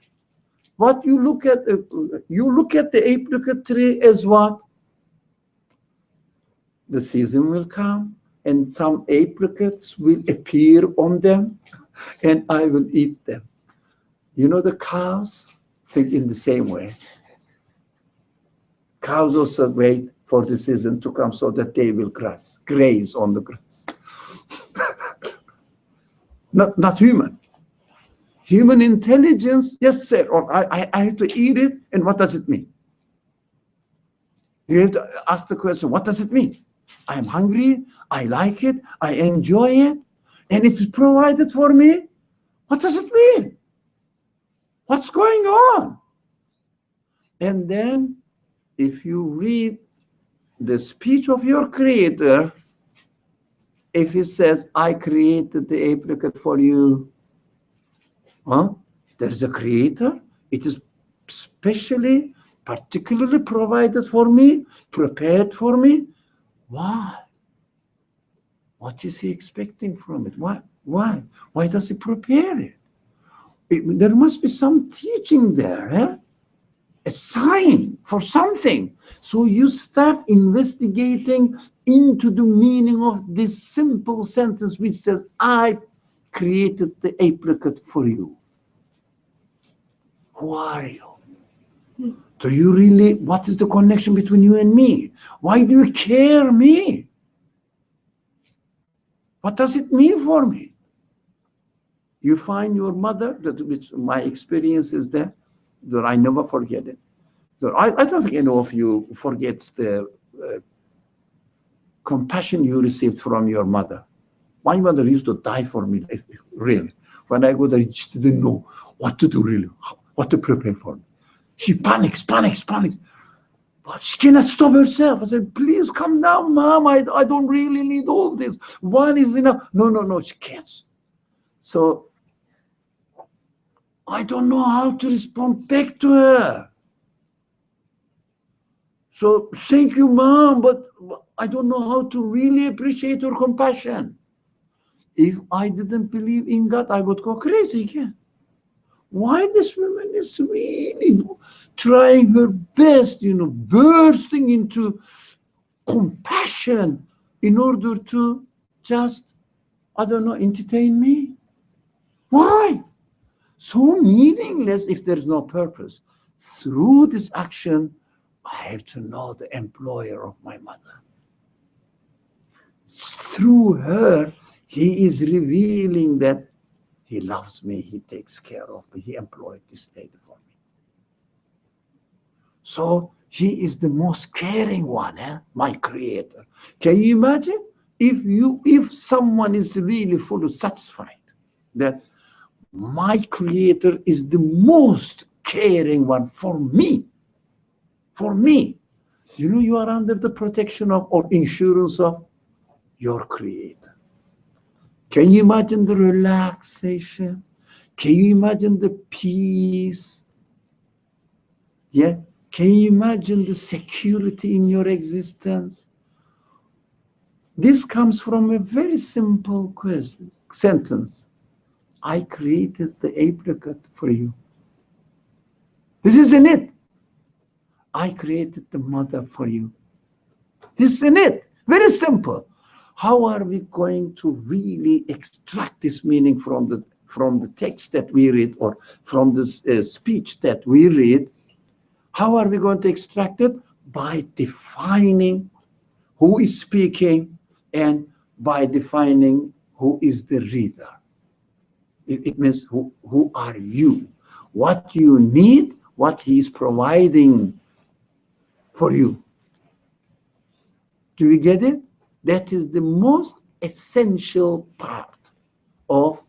[SPEAKER 1] what you look at the apricot tree as what? The season will come and some apricots will appear on them and I will eat them. You know, the cows think in the same way. Cows also wait for the season to come so that they will graze on the grass. Not human. Human intelligence, yes, sir, or I have to eat it, and what does it mean? You have to ask the question, what does it mean? I'm hungry, I like it, I enjoy it, and it's provided for me. What does it mean? What's going on? And then, if you read the speech of your Creator, if he says, I created the apricot for you, there's a Creator. It is particularly provided for me, prepared for me. Why? What is he expecting from it? Why? Why does he prepare it? There must be some teaching there, a sign for something. So you start investigating into the meaning of this simple sentence which says, I created the apricot for you. Who are you? Do you really, what is the connection between you and me? Why do you care me? What does it mean for me? You find your mother, which my experience is that I never forget it. I don't think any of you forgets the compassion you received from your mother. My mother used to die for me, really. When I go there, she didn't know what to do, really, what to prepare for me. She panics. But she cannot stop herself. I said, please come down, Mom. I don't really need all this. One is enough. No, she can't. So I don't know how to respond back to her. So thank you, Mom, but I don't know how to really appreciate her compassion. If I didn't believe in God, I would go crazy again. Why this woman is really trying her best, bursting into compassion in order to just, I don't know, entertain me? Why? So meaningless if there's no purpose. Through this action, I have to know the employer of my mother. Through her, he is revealing that he loves me, he takes care of me, he employed this lady for me. So he is the most caring one, my creator. Can you imagine if someone is really fully satisfied that my creator is the most caring one for me? For me, you are under the protection of or insurance of your creator. Can you imagine the relaxation? Can you imagine the peace? Yeah. Can you imagine the security in your existence? This comes from a very simple sentence. I created the apricot for you. This isn't it. I created the mother for you. This isn't it. Very simple. How are we going to really extract this meaning from the text that we read or from this speech that we read? How are we going to extract it? By defining who is speaking and by defining who is the reader. It means who are you? What you need, what he is providing for you. Do you get it? That is the most essential part of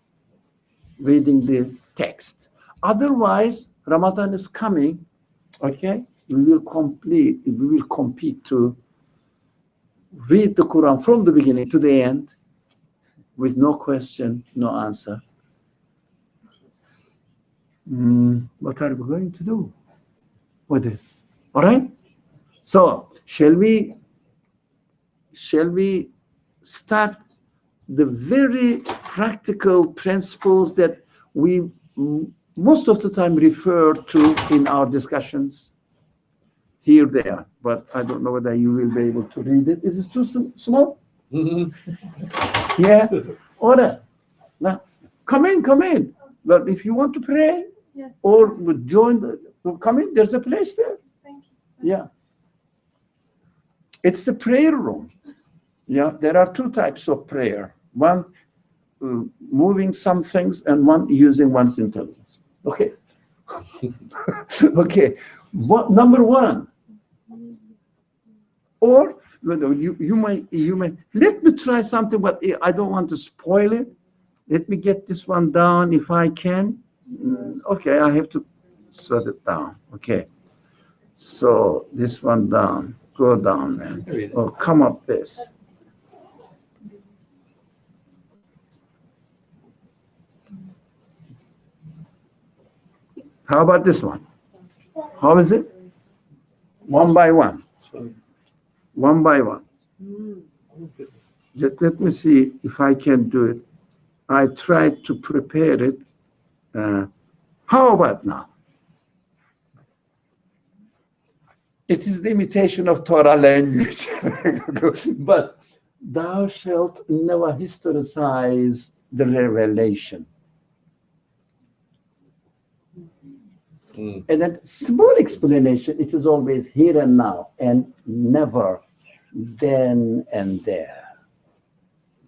[SPEAKER 1] reading the text. Otherwise, Ramadan is coming, okay? We will compete to read the Quran from the beginning to the end with no question, no answer. What are we going to do with this? All right? So, shall we start the very practical principles that we most of the time refer to in our discussions? Here they are, but I don't know whether you will be able to read it. Is it too small? Yeah. All right. Let's come in. But if you want to pray or join, come in. There's a place there.
[SPEAKER 3] Thank you.
[SPEAKER 1] Yeah. It's a prayer room. Yeah, there are two types of prayer. One, moving some things, and one using one's intelligence. Okay. Okay. Number one. Or you might let me try something, but I don't want to spoil it. Let me get this one down if I can. Okay, I have to sort it down. Okay. So this one down. Go down, man. Or come up this. How about this one? How is it? One by one. One by one. Let me see if I can do it. I tried to prepare it. How about now? It is the imitation of Torah language. But thou shalt never historicize the revelation. And then small explanation, it is always here and now and never then and there.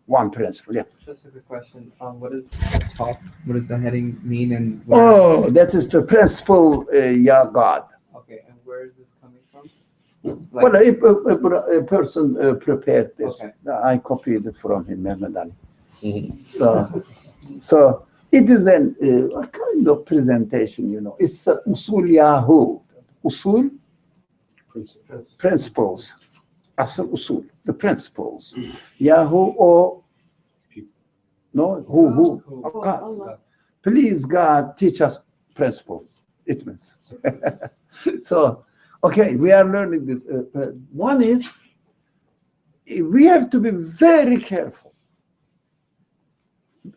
[SPEAKER 1] One principle, yeah.
[SPEAKER 9] Just a quick question. What is the top? What does the heading mean? And
[SPEAKER 1] That is the principle, Ya God.
[SPEAKER 9] Okay, and where is this coming from?
[SPEAKER 1] Well, a person prepared this.
[SPEAKER 9] Okay.
[SPEAKER 1] I copied it from him, Mehmed Ali. So it is a kind of presentation, It's usul Yahud. Usul? Principles. Asal usul, the principles. Yahu or No? Who?
[SPEAKER 6] Who?
[SPEAKER 1] Oh, God.
[SPEAKER 2] Allah.
[SPEAKER 1] Please, God, teach us principles. It means. So, okay, we are learning this. One is, we have to be very careful,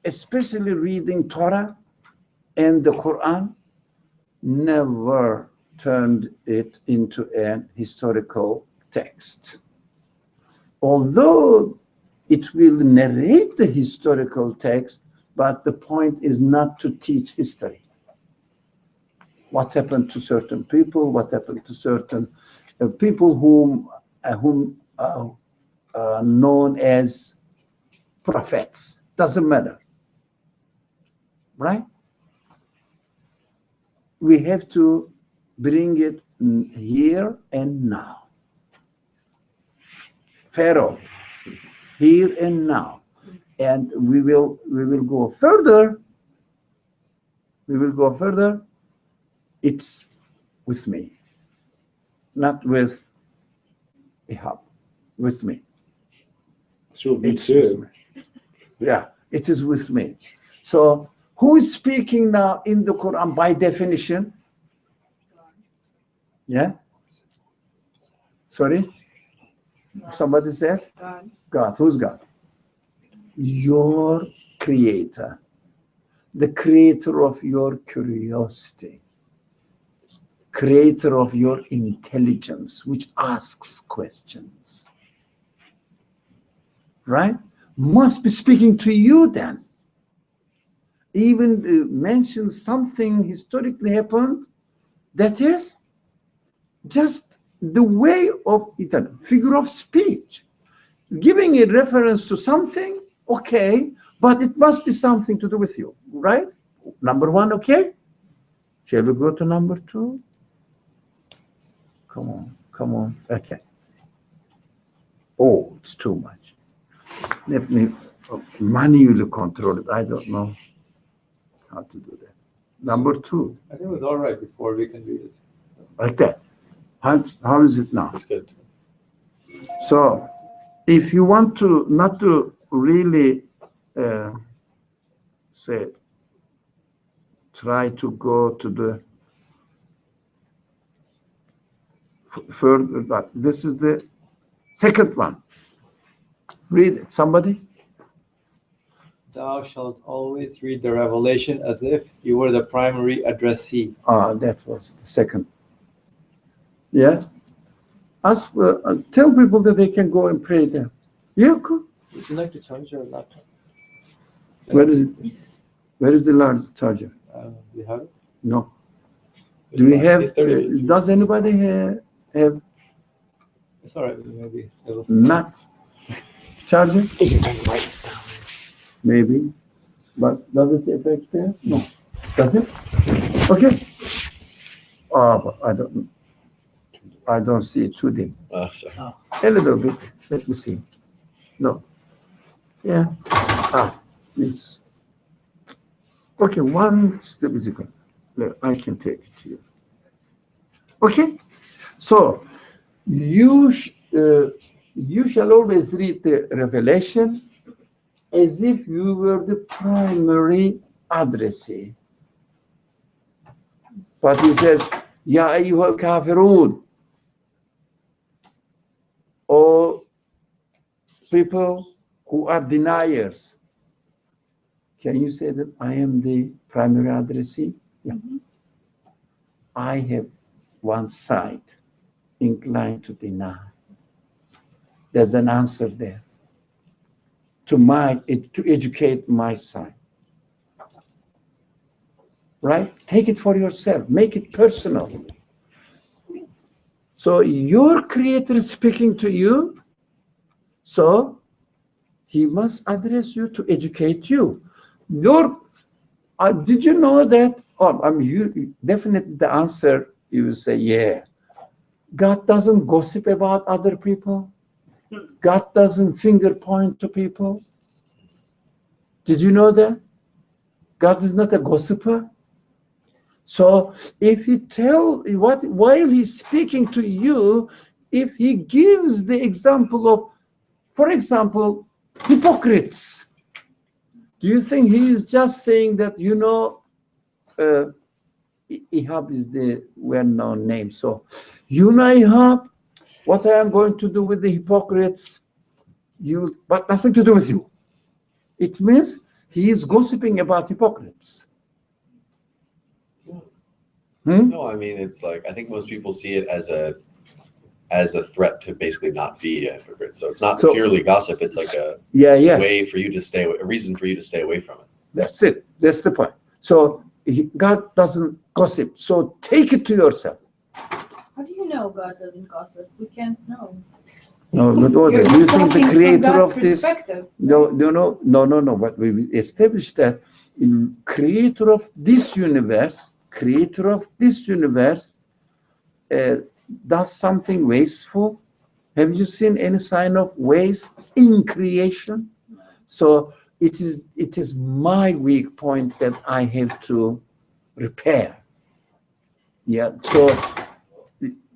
[SPEAKER 1] especially reading Torah and the Quran. Never turned it into an historical text. Although it will narrate the historical text, but the point is not to teach history. What happened to certain people, what happened to certain people whom known as prophets. Doesn't matter. Right? We have to bring it here and now. Pharaoh, here and now. And we will go further. We will go further. It's with me, not with Ihab, with me.
[SPEAKER 5] So me
[SPEAKER 1] It's with
[SPEAKER 5] too.
[SPEAKER 1] me. Yeah, it is with me. So who is speaking now in the Quran by definition? Yeah? Sorry? Somebody said?
[SPEAKER 2] God.
[SPEAKER 1] God. Who's God? Your creator. The creator of your curiosity. Creator of your intelligence, which asks questions. Right? Must be speaking to you then. Even mention something historically happened that is just the way of it, figure of speech. Giving a reference to something, okay, but it must be something to do with you, right? Number one, okay? Shall we go to number two? Come on, okay. Oh, it's too much. Let me manually control it. I don't know how to do that. Number two,
[SPEAKER 6] I think it was all right before. We can read it.
[SPEAKER 1] like that. How is it now?
[SPEAKER 4] That's good.
[SPEAKER 1] So, if you want to not to really say, try to go to the further, but this is the second one. Read it, somebody.
[SPEAKER 6] Thou shalt always read the revelation as if you were the primary addressee.
[SPEAKER 1] That was the second. Yeah. Ask, tell people that they can go and pray there. Yeah, cool.
[SPEAKER 6] Would you like to charge your laptop?
[SPEAKER 1] Where is it? Where is the large charger?
[SPEAKER 6] Do you have it?
[SPEAKER 1] No. Do we have?
[SPEAKER 4] He's 30 minutes.
[SPEAKER 1] Does anybody have
[SPEAKER 6] It's all right. Maybe it was
[SPEAKER 1] not charger?
[SPEAKER 7] You can turn the brightness down.
[SPEAKER 1] Maybe. But does it affect there? No. Does it? Okay. But I don't see it too dim.
[SPEAKER 4] Sorry.
[SPEAKER 1] A little bit. Let me see. No. Yeah. It's okay. One step is equal. I can take it to you. Okay. So you shall always read the revelation as if you were the primary addressee. But he says, Ya ayyuhal kafirun, or people who are deniers. Can you say that I am the primary addressee? Yeah. I have one side inclined to deny. There's an answer there. To educate my side. Right? Take it for yourself. Make it personal. So your creator is speaking to you. So he must address you to educate you. Did you know that? You definitely the answer you will say, yeah. God doesn't gossip about other people. God doesn't finger point to people. Did you know that? God is not a gossiper. So if he while he's speaking to you, if he gives the example of, for example, hypocrites. Do you think he is just saying that, Ihab is the well-known name. So, Ihab, what I am going to do with the hypocrites, but nothing to do with you. It means he is gossiping about hypocrites.
[SPEAKER 4] No, I mean, it's like, I think most people see it as a threat to basically not be a hypocrite. So it's not purely gossip. It's like a way for you to a reason for you to stay away from it.
[SPEAKER 1] That's it. That's the point. So God doesn't gossip. So take it to yourself.
[SPEAKER 2] How do you know God doesn't gossip? We can't know.
[SPEAKER 1] No, do you think the creator of this? No. But we established that in creator of this universe does something wasteful. Have you seen any sign of waste in creation? So it is my weak point that I have to repair. Yeah. So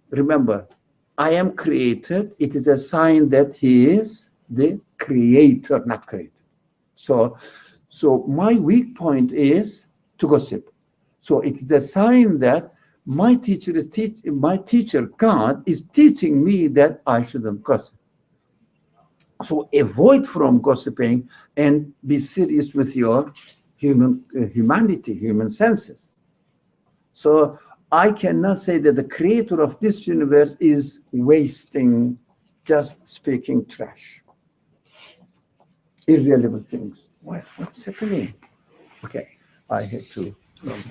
[SPEAKER 1] remember, I am created. It is a sign that he is the creator, not created. So my weak point is to gossip. So it is a sign that my teacher God is teaching me that I shouldn't gossip. So avoid from gossiping and be serious with your humanity, human senses. So I cannot say that the creator of this universe is wasting, just speaking trash, irrelevant things. What's happening? Okay, I have to.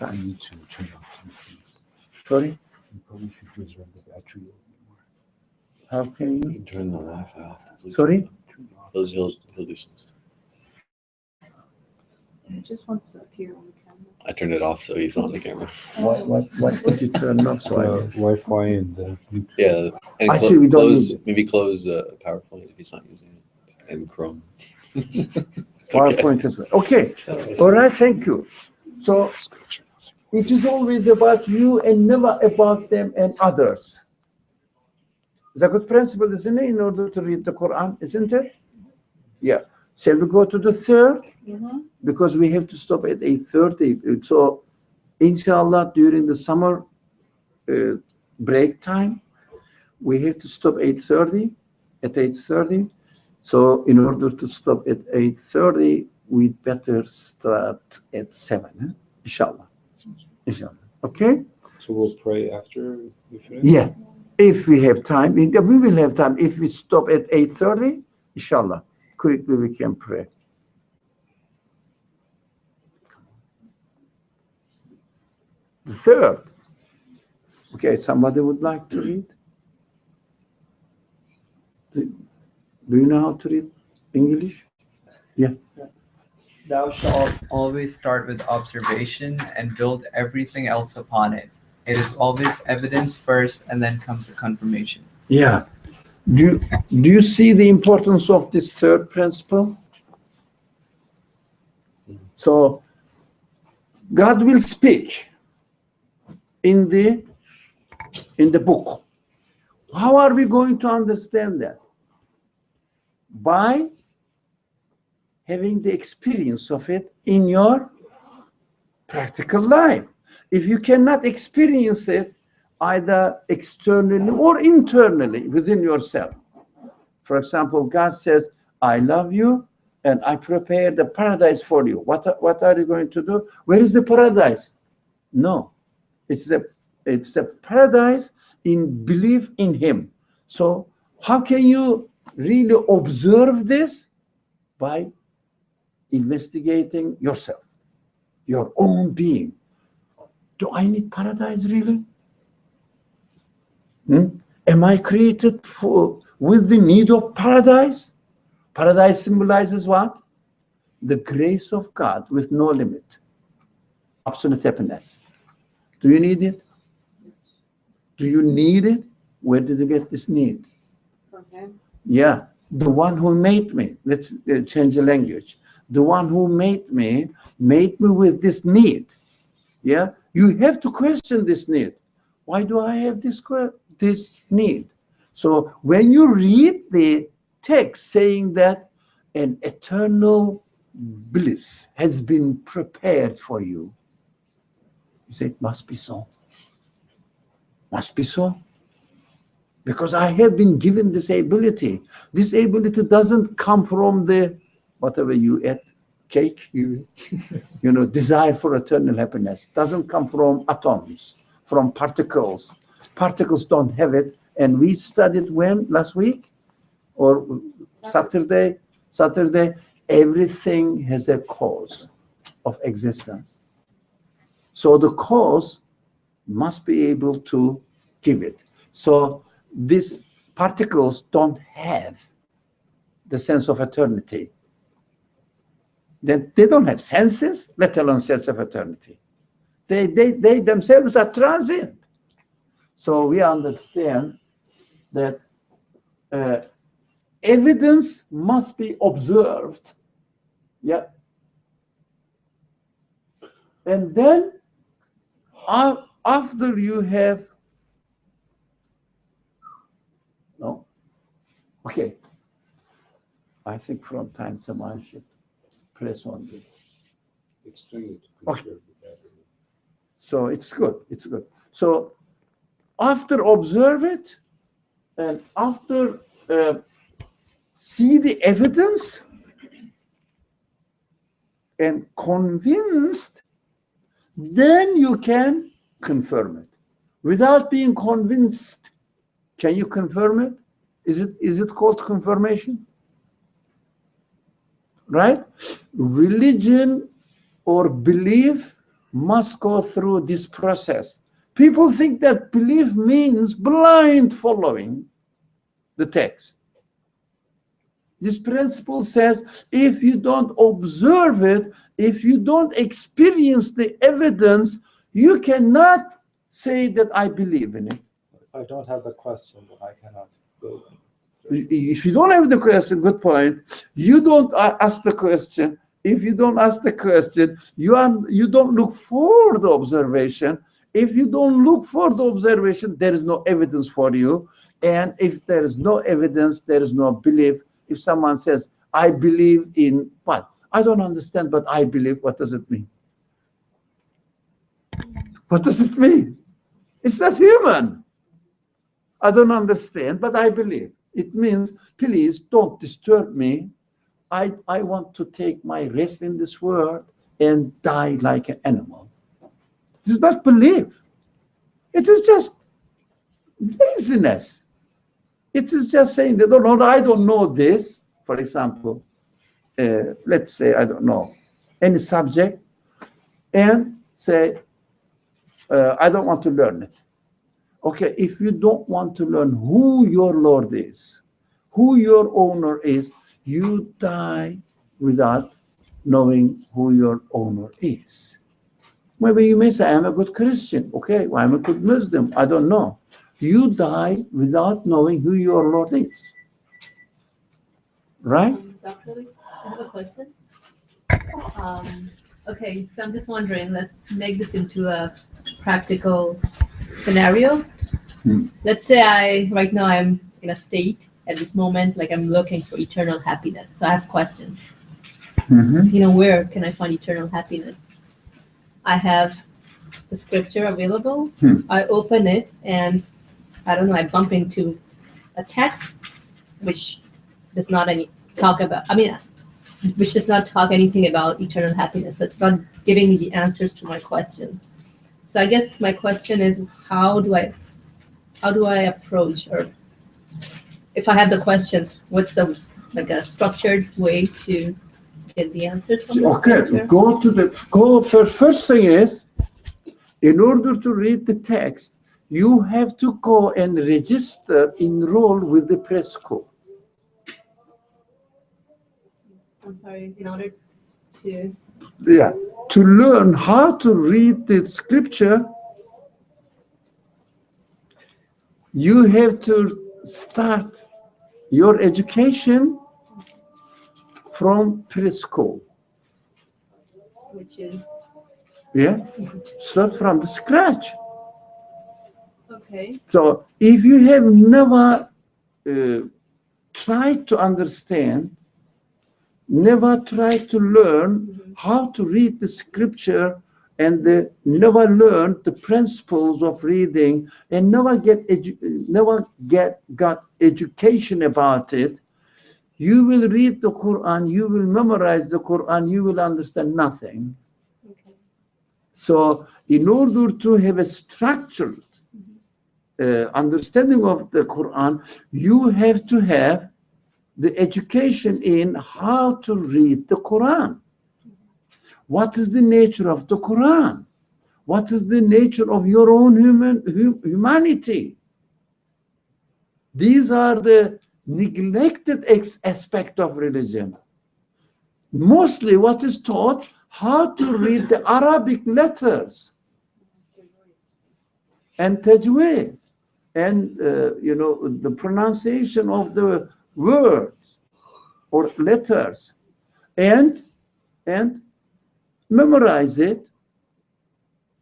[SPEAKER 5] I need to turn off some things.
[SPEAKER 1] Sorry?
[SPEAKER 5] You probably should reserve the battery a little bit more.
[SPEAKER 1] How can
[SPEAKER 4] You
[SPEAKER 1] you?
[SPEAKER 4] can turn the Wi-Fi off.
[SPEAKER 1] Sorry?
[SPEAKER 4] He'll do some stuff.
[SPEAKER 2] It just wants to appear on the camera.
[SPEAKER 4] I turned it off so he's not on the camera.
[SPEAKER 1] What did you turn off? So
[SPEAKER 5] Wi-Fi and Bluetooth.
[SPEAKER 4] Yeah, and
[SPEAKER 1] I see we don't
[SPEAKER 4] close,
[SPEAKER 1] need it.
[SPEAKER 4] maybe close PowerPoint if he's not using it, and Chrome.
[SPEAKER 1] PowerPoint as well. Okay. All right. Thank you. So it is always about you and never about them and others. It's a good principle, isn't it, in order to read the Quran, isn't it? Yeah. Shall we go to the third? Because we have to stop at 8:30. So, inshallah, during the summer break time, we have to stop at 8:30. So, in order to stop at 8:30, we'd better start at 7, huh? Inshallah. Okay?
[SPEAKER 5] So we'll pray after we finish?
[SPEAKER 1] Yeah. If we have time, we will have time. If we stop at 8:30, inshallah, quickly we can pray. The third. Okay, somebody would like to read? Do you know how to read English? Yeah.
[SPEAKER 9] Thou shalt always start with observation and build everything else upon it. It is always evidence first, and then comes the confirmation.
[SPEAKER 1] Yeah. Do you see the importance of this third principle? So God will speak in the book. How are we going to understand that? By having the experience of it in your practical life. If you cannot experience it either externally or internally within yourself. For example, God says, I love you and I prepared the paradise for you. What are you going to do? Where is the paradise? No, it's a paradise in belief in him. So how can you really observe this? By investigating yourself, your own being. Do I need paradise really? Am I created with the need of paradise? Paradise symbolizes what? The grace of God with no limit. Absolute happiness. Do you need it? Do you need it? Where did you get this need?
[SPEAKER 2] Okay.
[SPEAKER 1] Yeah, the one who made me. Let's change the language. The one who made me with this need. Yeah, you have to question this need. Why do I have this need? So when you read the text saying that an eternal bliss has been prepared for you. You say, it must be so. Must be so. Because I have been given this ability. This ability doesn't come from the, whatever you ate, cake, you know, desire for eternal happiness. Doesn't come from atoms, from particles. Particles don't have it. And we studied when? Last week? Or Saturday? Everything has a cause of existence. So the cause must be able to give it. So these particles don't have the sense of eternity. They don't have senses, let alone sense of eternity. They themselves are transient. So we understand that evidence must be observed. Yeah. And then after you have, no? Okay. I think from time to time I should press on this.
[SPEAKER 5] Extremely.
[SPEAKER 1] Okay. So it's good. It's good. So after observe it and after see the evidence and convinced, then you can confirm it. Without being convinced, can you confirm it? Is it called confirmation? Right? Religion or belief must go through this process. People think that belief means blind following the text. This principle says if you don't observe it, if you don't experience the evidence, you cannot say that I believe in it.
[SPEAKER 6] If I don't have the question, then I cannot go.
[SPEAKER 1] If you don't have the question, good point. You don't ask the question. If you don't ask the question, you don't look for the observation. If you don't look for the observation, there is no evidence for you. And if there is no evidence, there is no belief. If someone says, I believe in what? I don't understand, but I believe. What does it mean? What does it mean? It's not human. I don't understand, but I believe. It means, please don't disturb me. I want to take my rest in this world and die like an animal. This is not belief. It is just laziness. It is just saying that, oh, no, I don't know this. For example, let's say, I don't know, any subject, and say, I don't want to learn it. Okay, if you don't want to learn who your Lord is, who your owner is, you die without knowing who your owner is. Maybe you may say, I'm a good Christian. Okay, well, I'm a good Muslim. I don't know. You die without knowing who your Lord is. Right?
[SPEAKER 10] Dr. Lee, I have a question. Okay, so I'm just wondering, let's make this into a practical scenario. Let's say right now I'm in a state at this moment, like I'm looking for eternal happiness. So I have questions. You know, where can I find eternal happiness? I have the scripture available. I open it and I don't know, I bump into a text which does not which does not talk anything about eternal happiness. So it's not giving me the answers to my questions. So I guess my question is, how do I approach, or if I have the questions, what's the a structured way to get the answers from the scripture?
[SPEAKER 1] First thing is, in order to read the text, you have to go and enroll with the press school.
[SPEAKER 10] I'm sorry, in order to...
[SPEAKER 1] Yeah, to learn how to read the scripture, you have to start your education from preschool.
[SPEAKER 10] Which is?
[SPEAKER 1] Yeah, start from the scratch.
[SPEAKER 10] Okay.
[SPEAKER 1] So if you have never tried to understand, never try to learn how to read the scripture, and never learned the principles of reading, and never got education about it, you will read the Quran, you will memorize the Quran, you will understand nothing.
[SPEAKER 10] Okay.
[SPEAKER 1] So in order to have a structured understanding of the Quran, you have to have the education in how to read the Quran. What is the nature of the Quran? What is the nature of your own humanity? These are the neglected aspect of religion. Mostly what is taught, how to read the Arabic letters and tajweed, and the pronunciation of the words or letters, and memorize it,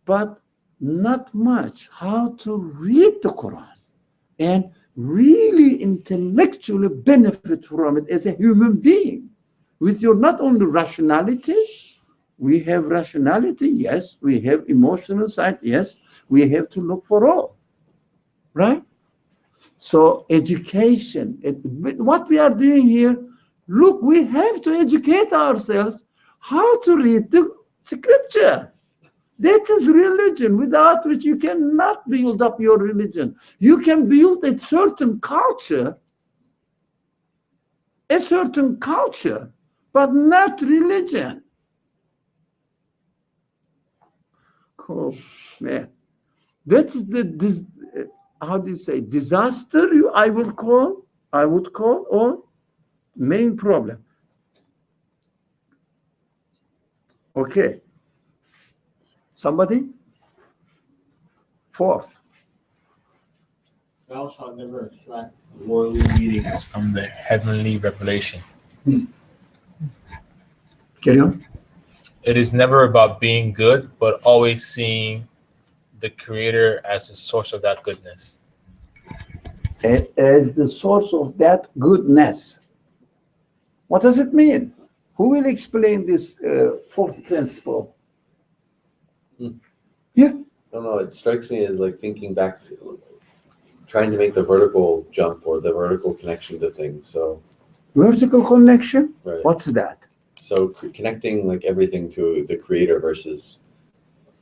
[SPEAKER 1] but not much how to read the Quran and really intellectually benefit from it as a human being with your not only rationality. We have rationality, yes. We have emotional side, yes. We have to look for all, right? So education, what we are doing here, look, we have to educate ourselves how to read the scripture. That is religion, without which you cannot build up your religion. You can build a certain culture, but not religion. Oh, man. That is the, how do you say, disaster I would call, or main problem. Okay. Somebody? Fourth.
[SPEAKER 7] Thou shalt never extract worldly meanings from the heavenly revelation.
[SPEAKER 1] Carry on.
[SPEAKER 7] It is never about being good, but always seeing the Creator as the source of that goodness.
[SPEAKER 1] As the source of that goodness. What does it mean? Who will explain this fourth principle? Yeah.
[SPEAKER 4] I don't know. It strikes me as like thinking back to trying to make the vertical jump or the vertical connection to things. So
[SPEAKER 1] vertical connection?
[SPEAKER 4] Right.
[SPEAKER 1] What's that?
[SPEAKER 4] So connecting like everything to the Creator versus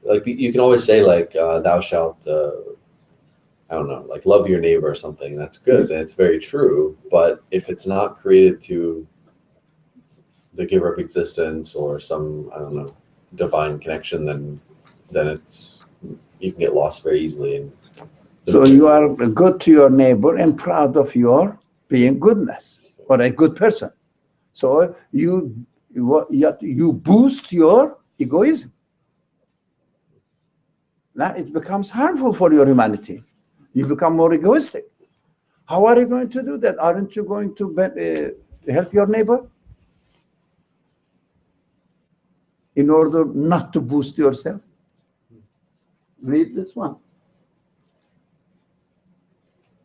[SPEAKER 4] like you can always say like thou shalt I don't know, like love your neighbor or something. That's good and it's very true. But if it's not created to the giver of existence or some, I don't know, divine connection, then it's, you can get lost very easily. And
[SPEAKER 1] so you are good to your neighbor and proud of your being goodness or a good person. So you boost your egoism. Now it becomes harmful for your humanity. You become more egoistic. How are you going to do that? Aren't you going to help your neighbor in order not to boost yourself? Read this one.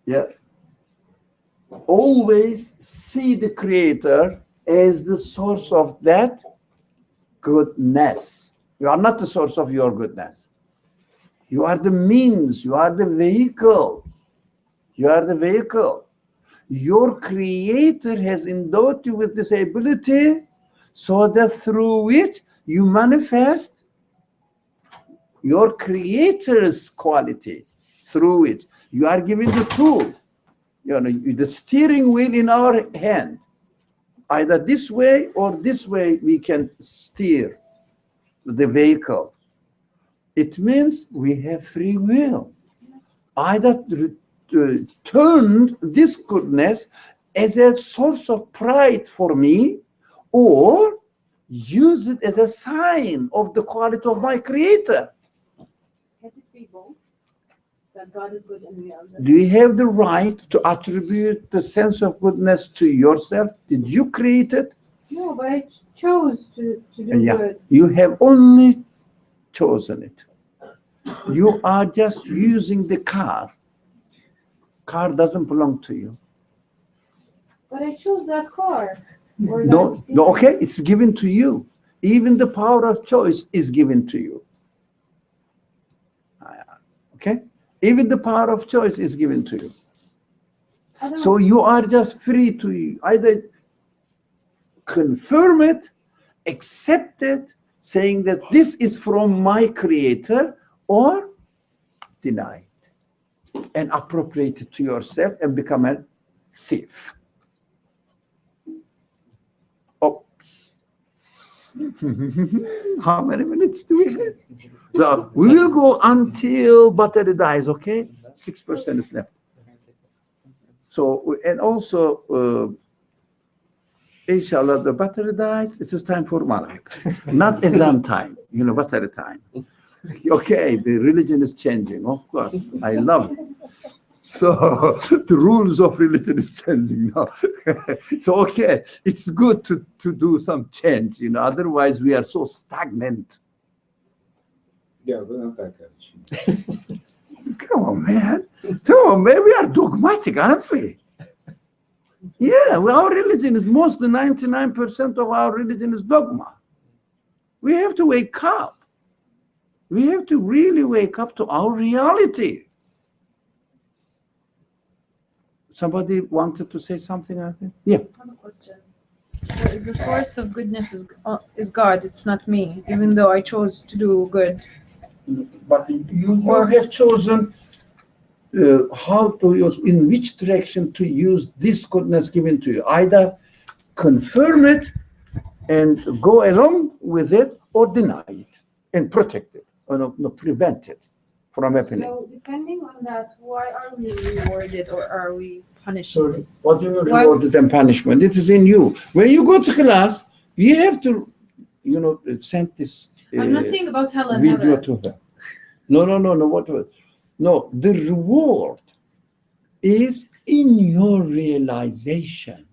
[SPEAKER 1] Yeah. Always see the Creator as the source of that goodness. You are not the source of your goodness. You are the means. You are the vehicle. You are the vehicle. Your Creator has endowed you with this ability so that through which you manifest your Creator's quality, through which you are given the tool, the steering wheel in our hand. Either this way or this way we can steer the vehicle. It means we have free will. Either turn this goodness as a source of pride for me, or use it as a sign of the quality of my Creator.
[SPEAKER 2] Has it be both? That God is good and we are good.
[SPEAKER 1] Do you have the right to attribute the sense of goodness to yourself? Did you create it?
[SPEAKER 2] No, but I chose to do good.
[SPEAKER 1] You have only chosen it. You are just using the car. Car doesn't belong to you.
[SPEAKER 2] But I chose that car.
[SPEAKER 1] No, no, okay, it's given to you. Even the power of choice is given to you. Okay? Even the power of choice is given to you. So you are just free to either confirm it, accept it, saying that this is from my creator, or deny it and appropriate it to yourself and become a thief. Oops. How many minutes do we have? So we will go until battery dies, okay? 6% is left. So, and also, inshallah, the battery dies, it's just time for Malak. Not Islam time, battery time. Okay, the religion is changing, of course. I love it. So the rules of religion is changing now. So, okay, it's good to do some change, otherwise we are so stagnant.
[SPEAKER 5] Yeah, we're not that good.
[SPEAKER 1] Come on, man. Come on, man. We are dogmatic, aren't we? Yeah, well, our religion is mostly 99% of our religion is dogma. We have to wake up. We have to really wake up to our reality. Somebody wanted to say something, I think? Yeah.
[SPEAKER 2] I have a question. So the source of goodness is God, it's not me, even though I chose to do good.
[SPEAKER 1] But you have chosen how to use, in which direction to use this goodness given to you. Either confirm it and go along with it, or deny it and protect it, or prevent it from happening.
[SPEAKER 2] So depending on that, why are we rewarded or are we punished?
[SPEAKER 1] So what do you mean rewarded and punishment? It is in you. When you go to class, you have to, send this
[SPEAKER 2] I'm not saying about hell and
[SPEAKER 1] video
[SPEAKER 2] heaven.
[SPEAKER 1] to her. No, the reward is in your realization.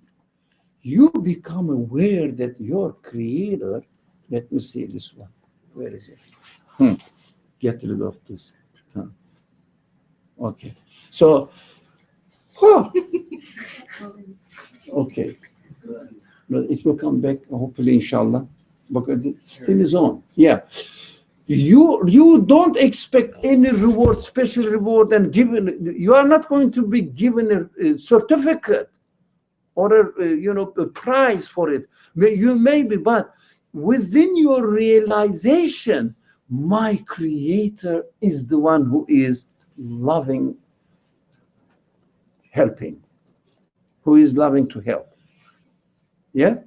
[SPEAKER 1] You become aware that your creator, let me see this one. Where is it? Get rid of this. Okay. So, okay. No, it will come back, hopefully, inshallah, because it still is on. Yeah. You don't expect any reward, special reward, and given. You are not going to be given a certificate or a prize for it. You may be, but within your realization, my creator is the one who is loving, helping, who is loving to help. Yeah?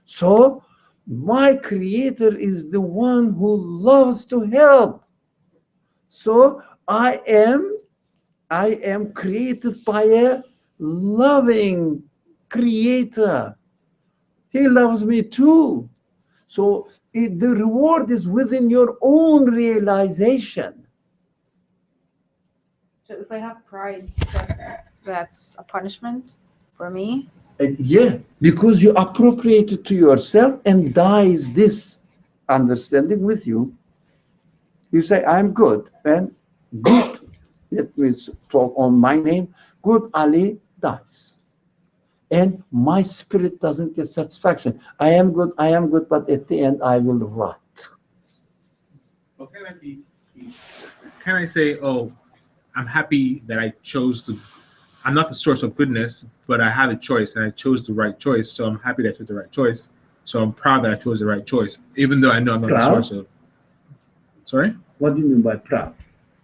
[SPEAKER 1] So, my creator is the one who loves to help. So I am created by a loving creator. He loves me too. So the reward is within your own realization.
[SPEAKER 2] So if I have pride, that's a punishment for me?
[SPEAKER 1] Yeah, because you appropriate it to yourself and dies this understanding with you. You say, I'm good, and good, that means talk on my name, good Ali dies. And my spirit doesn't get satisfaction. I am good, but at the end I will rot.
[SPEAKER 7] Well, can I say, oh, I'm happy that I chose to, I'm not the source of goodness, but I had a choice and I chose the right choice. So I'm happy that I took the right choice. So I'm proud that I chose the right choice, even though I know I'm not the source of. Sorry?
[SPEAKER 1] What do you mean by proud?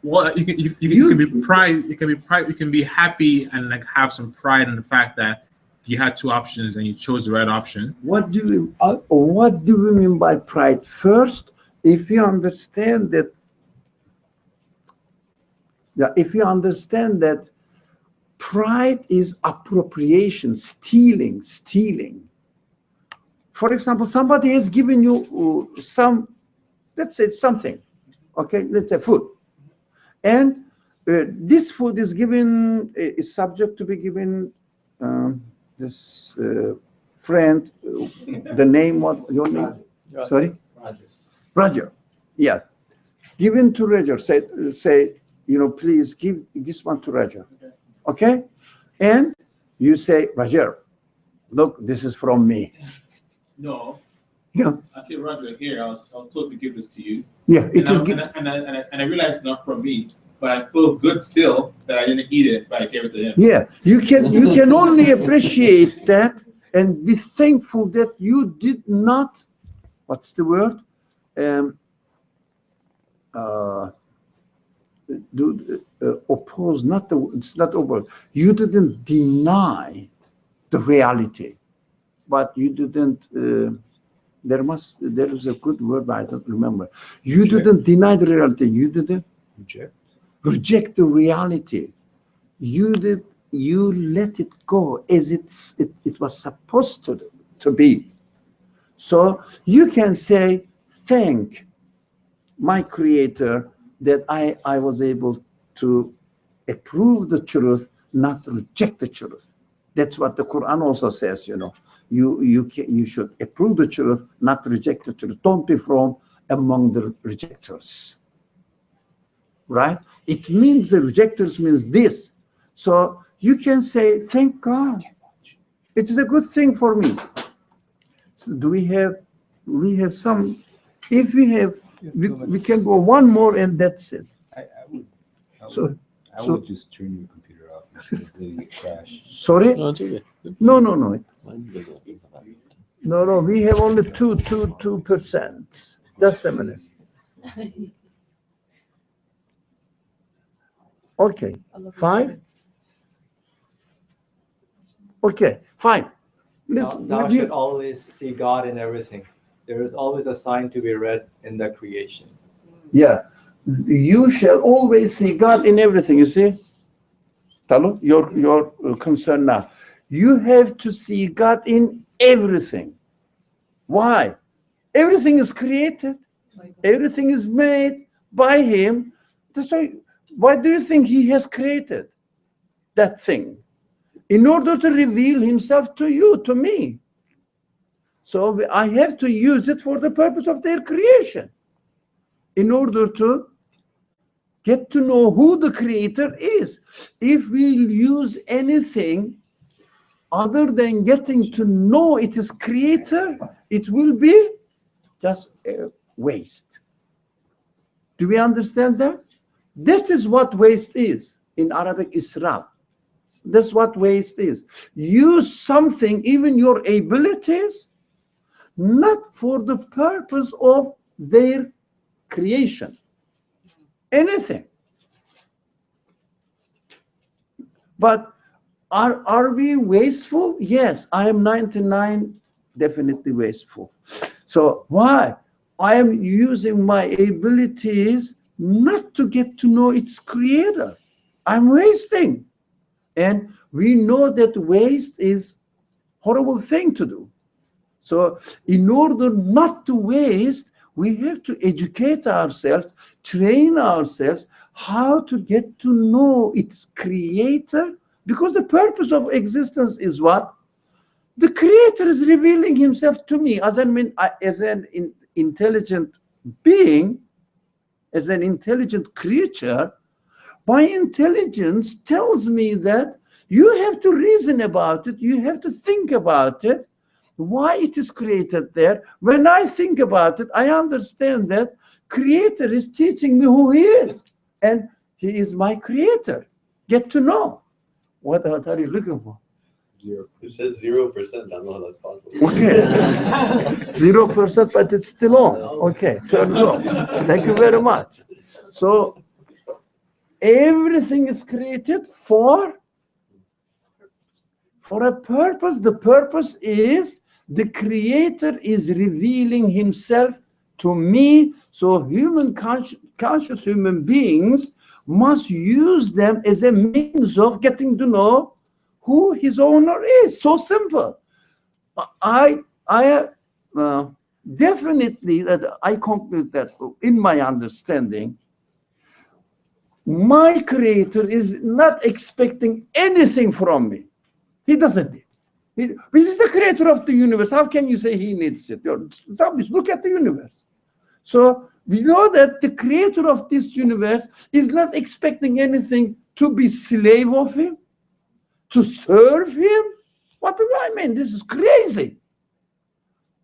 [SPEAKER 7] Well, you can be pride. You can be pride. You can be happy and like have some pride in the fact that you had two options and you chose the right option.
[SPEAKER 1] What do you mean by pride? First, if you understand that, pride is appropriation, stealing. For example, somebody has given you let's say something, okay, let's say food. And this food is subject to be given this friend, the name, what your name? Sorry? Roger. Yeah. Given to Roger, say, please give this one to Roger. Okay? And you say, Roger, Look, this is from me.
[SPEAKER 7] No.
[SPEAKER 1] Yeah.
[SPEAKER 7] I see Roger here. I was told to give this to you.
[SPEAKER 1] Yeah, it is.
[SPEAKER 7] And I realized it's not from me, but I feel good still that I didn't eat it, but I gave it to him.
[SPEAKER 1] Yeah, you can only appreciate that and be thankful that you did not, what's the word? Oppose, it's not oppose. You didn't deny the reality, but you didn't, there is a good word, but I don't remember. You didn't deny the reality. You didn't reject the reality. You let it go as it was supposed to be. So you can say, thank my Creator that I was able to approve the truth, not reject the truth. That's what the Quran also says, you should approve the truth, not reject the truth. Don't be from among the rejectors. Right? It means the rejectors means this. So you can say, thank God. It is a good thing for me. So do we have some, if we have, we can go one more and that's it.
[SPEAKER 5] I
[SPEAKER 1] So
[SPEAKER 5] would just turn your computer off instead of letting it crash.
[SPEAKER 1] Sorry?
[SPEAKER 4] No, it's okay.
[SPEAKER 1] No.
[SPEAKER 4] Mine doesn't.
[SPEAKER 1] No, we have only 2%. Just a minute. Okay, 5? Okay, fine.
[SPEAKER 6] Thou should always see God in everything. There is always a sign to be read in the creation.
[SPEAKER 1] Yeah, you shall always see God in everything. You see, Talo, your concern now. You have to see God in everything. Why? Everything is created. Everything is made by Him. So why do you think He has created that thing? In order to reveal Himself to you, to me. So I have to use it for the purpose of their creation. In order to get to know who the Creator is. If we use anything other than getting to know it is Creator, it will be just a waste. Do we understand that? That is what waste is in Arabic, israf. That's what waste is. Use something, even your abilities, not for the purpose of their creation. Anything. But are we wasteful? Yes, I am 99 definitely wasteful. So why? I am using my abilities not to get to know its creator. I'm wasting. And we know that waste is a horrible thing to do. So in order not to waste, we have to educate ourselves, train ourselves how to get to know its creator, because the purpose of existence is what? The Creator is revealing Himself to me as an intelligent being, as an intelligent creature. My intelligence tells me that you have to reason about it, you have to think about it, why it is created there. When I think about it, I understand that Creator is teaching me who He is, and He is my Creator. Get to know. What are you looking for?
[SPEAKER 4] It says 0%. I don't know how that's possible.
[SPEAKER 1] Okay. 0%, but it's still on. Okay, turn it on. Thank you very much. So everything is created for a purpose. The purpose is the Creator is revealing Himself to me. So conscious human beings must use them as a means of getting to know who his owner is. So simple. I definitely that I conclude that in my understanding, my Creator is not expecting anything from me. He doesn't need. He is the Creator of the universe. How can you say He needs it? Look at the universe. So we know that the Creator of this universe is not expecting anything to be slave of Him, to serve Him. What do I mean? This is crazy.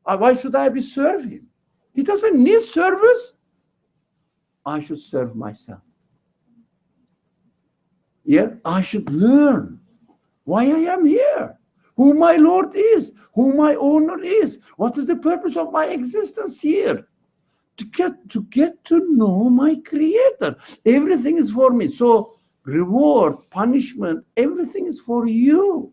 [SPEAKER 1] Why should I be serving? He doesn't need service. I should serve myself. Yeah, I should learn why I am here, who my Lord is, who my owner is, what is the purpose of my existence here. To get to know my Creator. Everything is for me. So reward, punishment, everything is for you.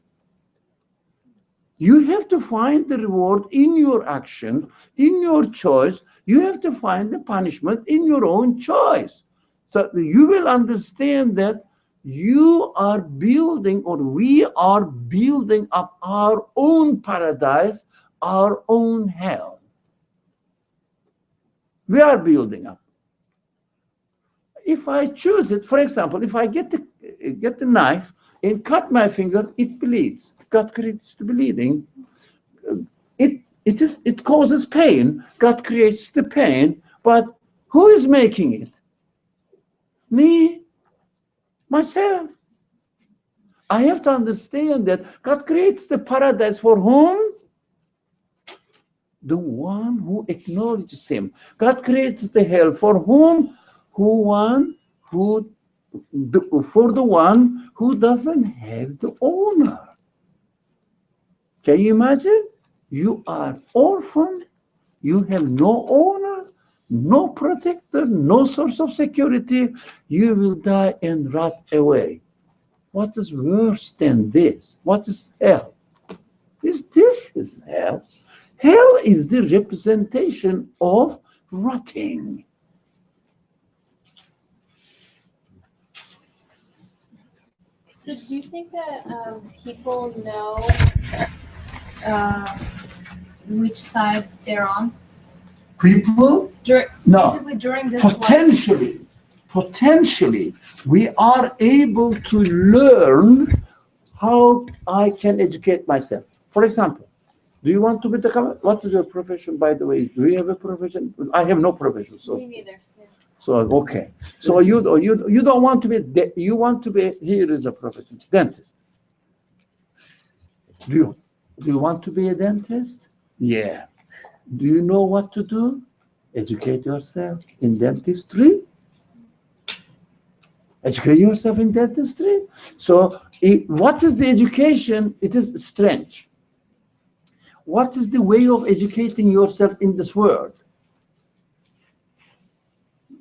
[SPEAKER 1] You have to find the reward in your action, in your choice. You have to find the punishment in your own choice. So you will understand that you are building, or we are building up our own paradise, our own hell. We are building up. If I choose it, for example, if I get the knife and cut my finger, it bleeds. God creates the bleeding. It causes pain. God creates the pain. But who is making it? Me, myself. I have to understand that God creates the paradise for whom? The one who acknowledges him. God creates the hell for whom? For the one who doesn't have the owner. Can you imagine? You are orphaned. You have no owner, no protector, no source of security. You will die and rot away. What is worse than this? What is hell? This is hell. Hell is the representation of rotting.
[SPEAKER 3] So do you think that people know which side they're on?
[SPEAKER 1] People? No.
[SPEAKER 3] Basically during this life.
[SPEAKER 1] Potentially, we are able to learn how I can educate myself. For example, do you want to become, what is your profession, by the way? Do you have a profession? I have no profession. So.
[SPEAKER 3] Me neither. Yeah.
[SPEAKER 1] So, okay. So you don't want to be, you want to be, here is a profession, dentist. Do you want to be a dentist? Yeah. Do you know what to do? Educate yourself in dentistry. Educate yourself in dentistry. So what is the education? It is strange. What is the way of educating yourself in this world?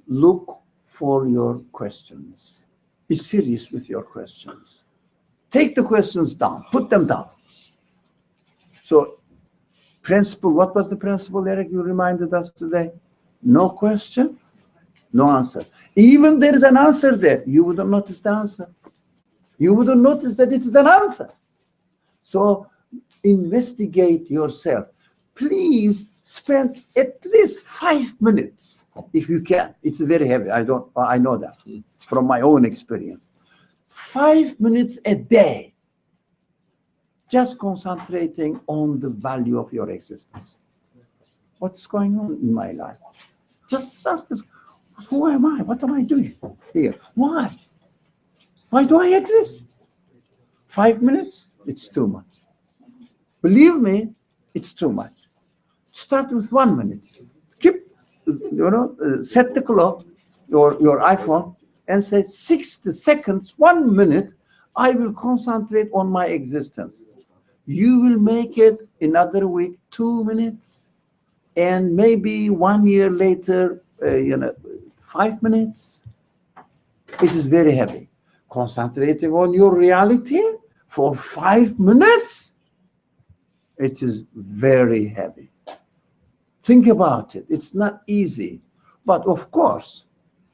[SPEAKER 1] Look for your questions. Be serious with your questions. Take the questions down. Put them down. So principle, what was the principle, Eric, you reminded us today? No question, no answer. Even there is an answer there, you wouldn't notice the answer. You wouldn't notice that it is an answer. So investigate yourself. Please spend at least 5 minutes, if you can. It's very heavy. I know that from my own experience. 5 minutes a day, just concentrating on the value of your existence. What's going on in my life? Just ask this, who am I? What am I doing here? Why? Why do I exist? 5 minutes, it's too much. Believe me, it's too much. Start with 1 minute. Set the clock, your iPhone, and say 60 seconds, 1 minute, I will concentrate on my existence. You will make it another week, 2 minutes, and maybe 1 year later, 5 minutes. It is very heavy. Concentrating on your reality for 5 minutes, it is very heavy. Think about it. It's not easy. But of course,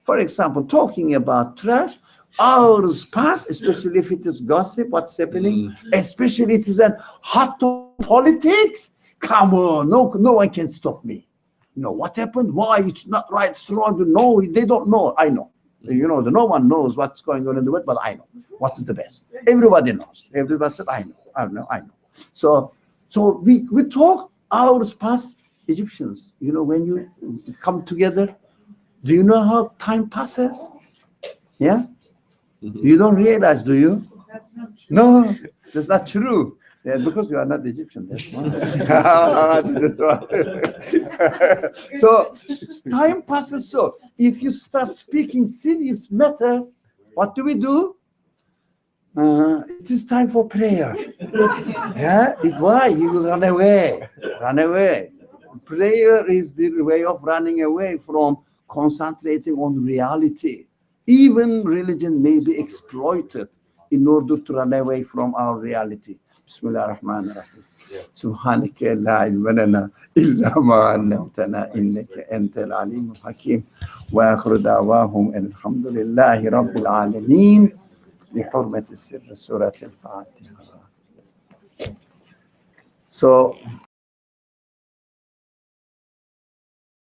[SPEAKER 1] for example, talking about trash, hours pass, especially if it is gossip, what's happening, especially if it is a hot politics. Come on, no one can stop me. What happened? Why? It's not right, it's wrong. No, they don't know. I know. No one knows what's going on in the world, but I know what is the best. Everybody knows. Everybody said, I know. So we talk hours past. Egyptians, when you come together, do you know how time passes? Yeah? You don't realize, do you?
[SPEAKER 2] That's not true.
[SPEAKER 1] No, that's not true. Yeah, because you are not Egyptian, that's why. That's why. So time passes. So if you start speaking serious matter, what do? It is time for prayer. Yeah, why? You will run away. Run away. Prayer is the way of running away from concentrating on reality. Even religion may be exploited in order to run away from our reality. Bismillah ar-Rahman ar-Rahim. سبحانك لا علم لنا إلا ما علمتنا إنك أنت العليم الحكيم وآخر دعواهم أن الحمد لله رب العالمين بحرمة السر سورة الفاتحة. So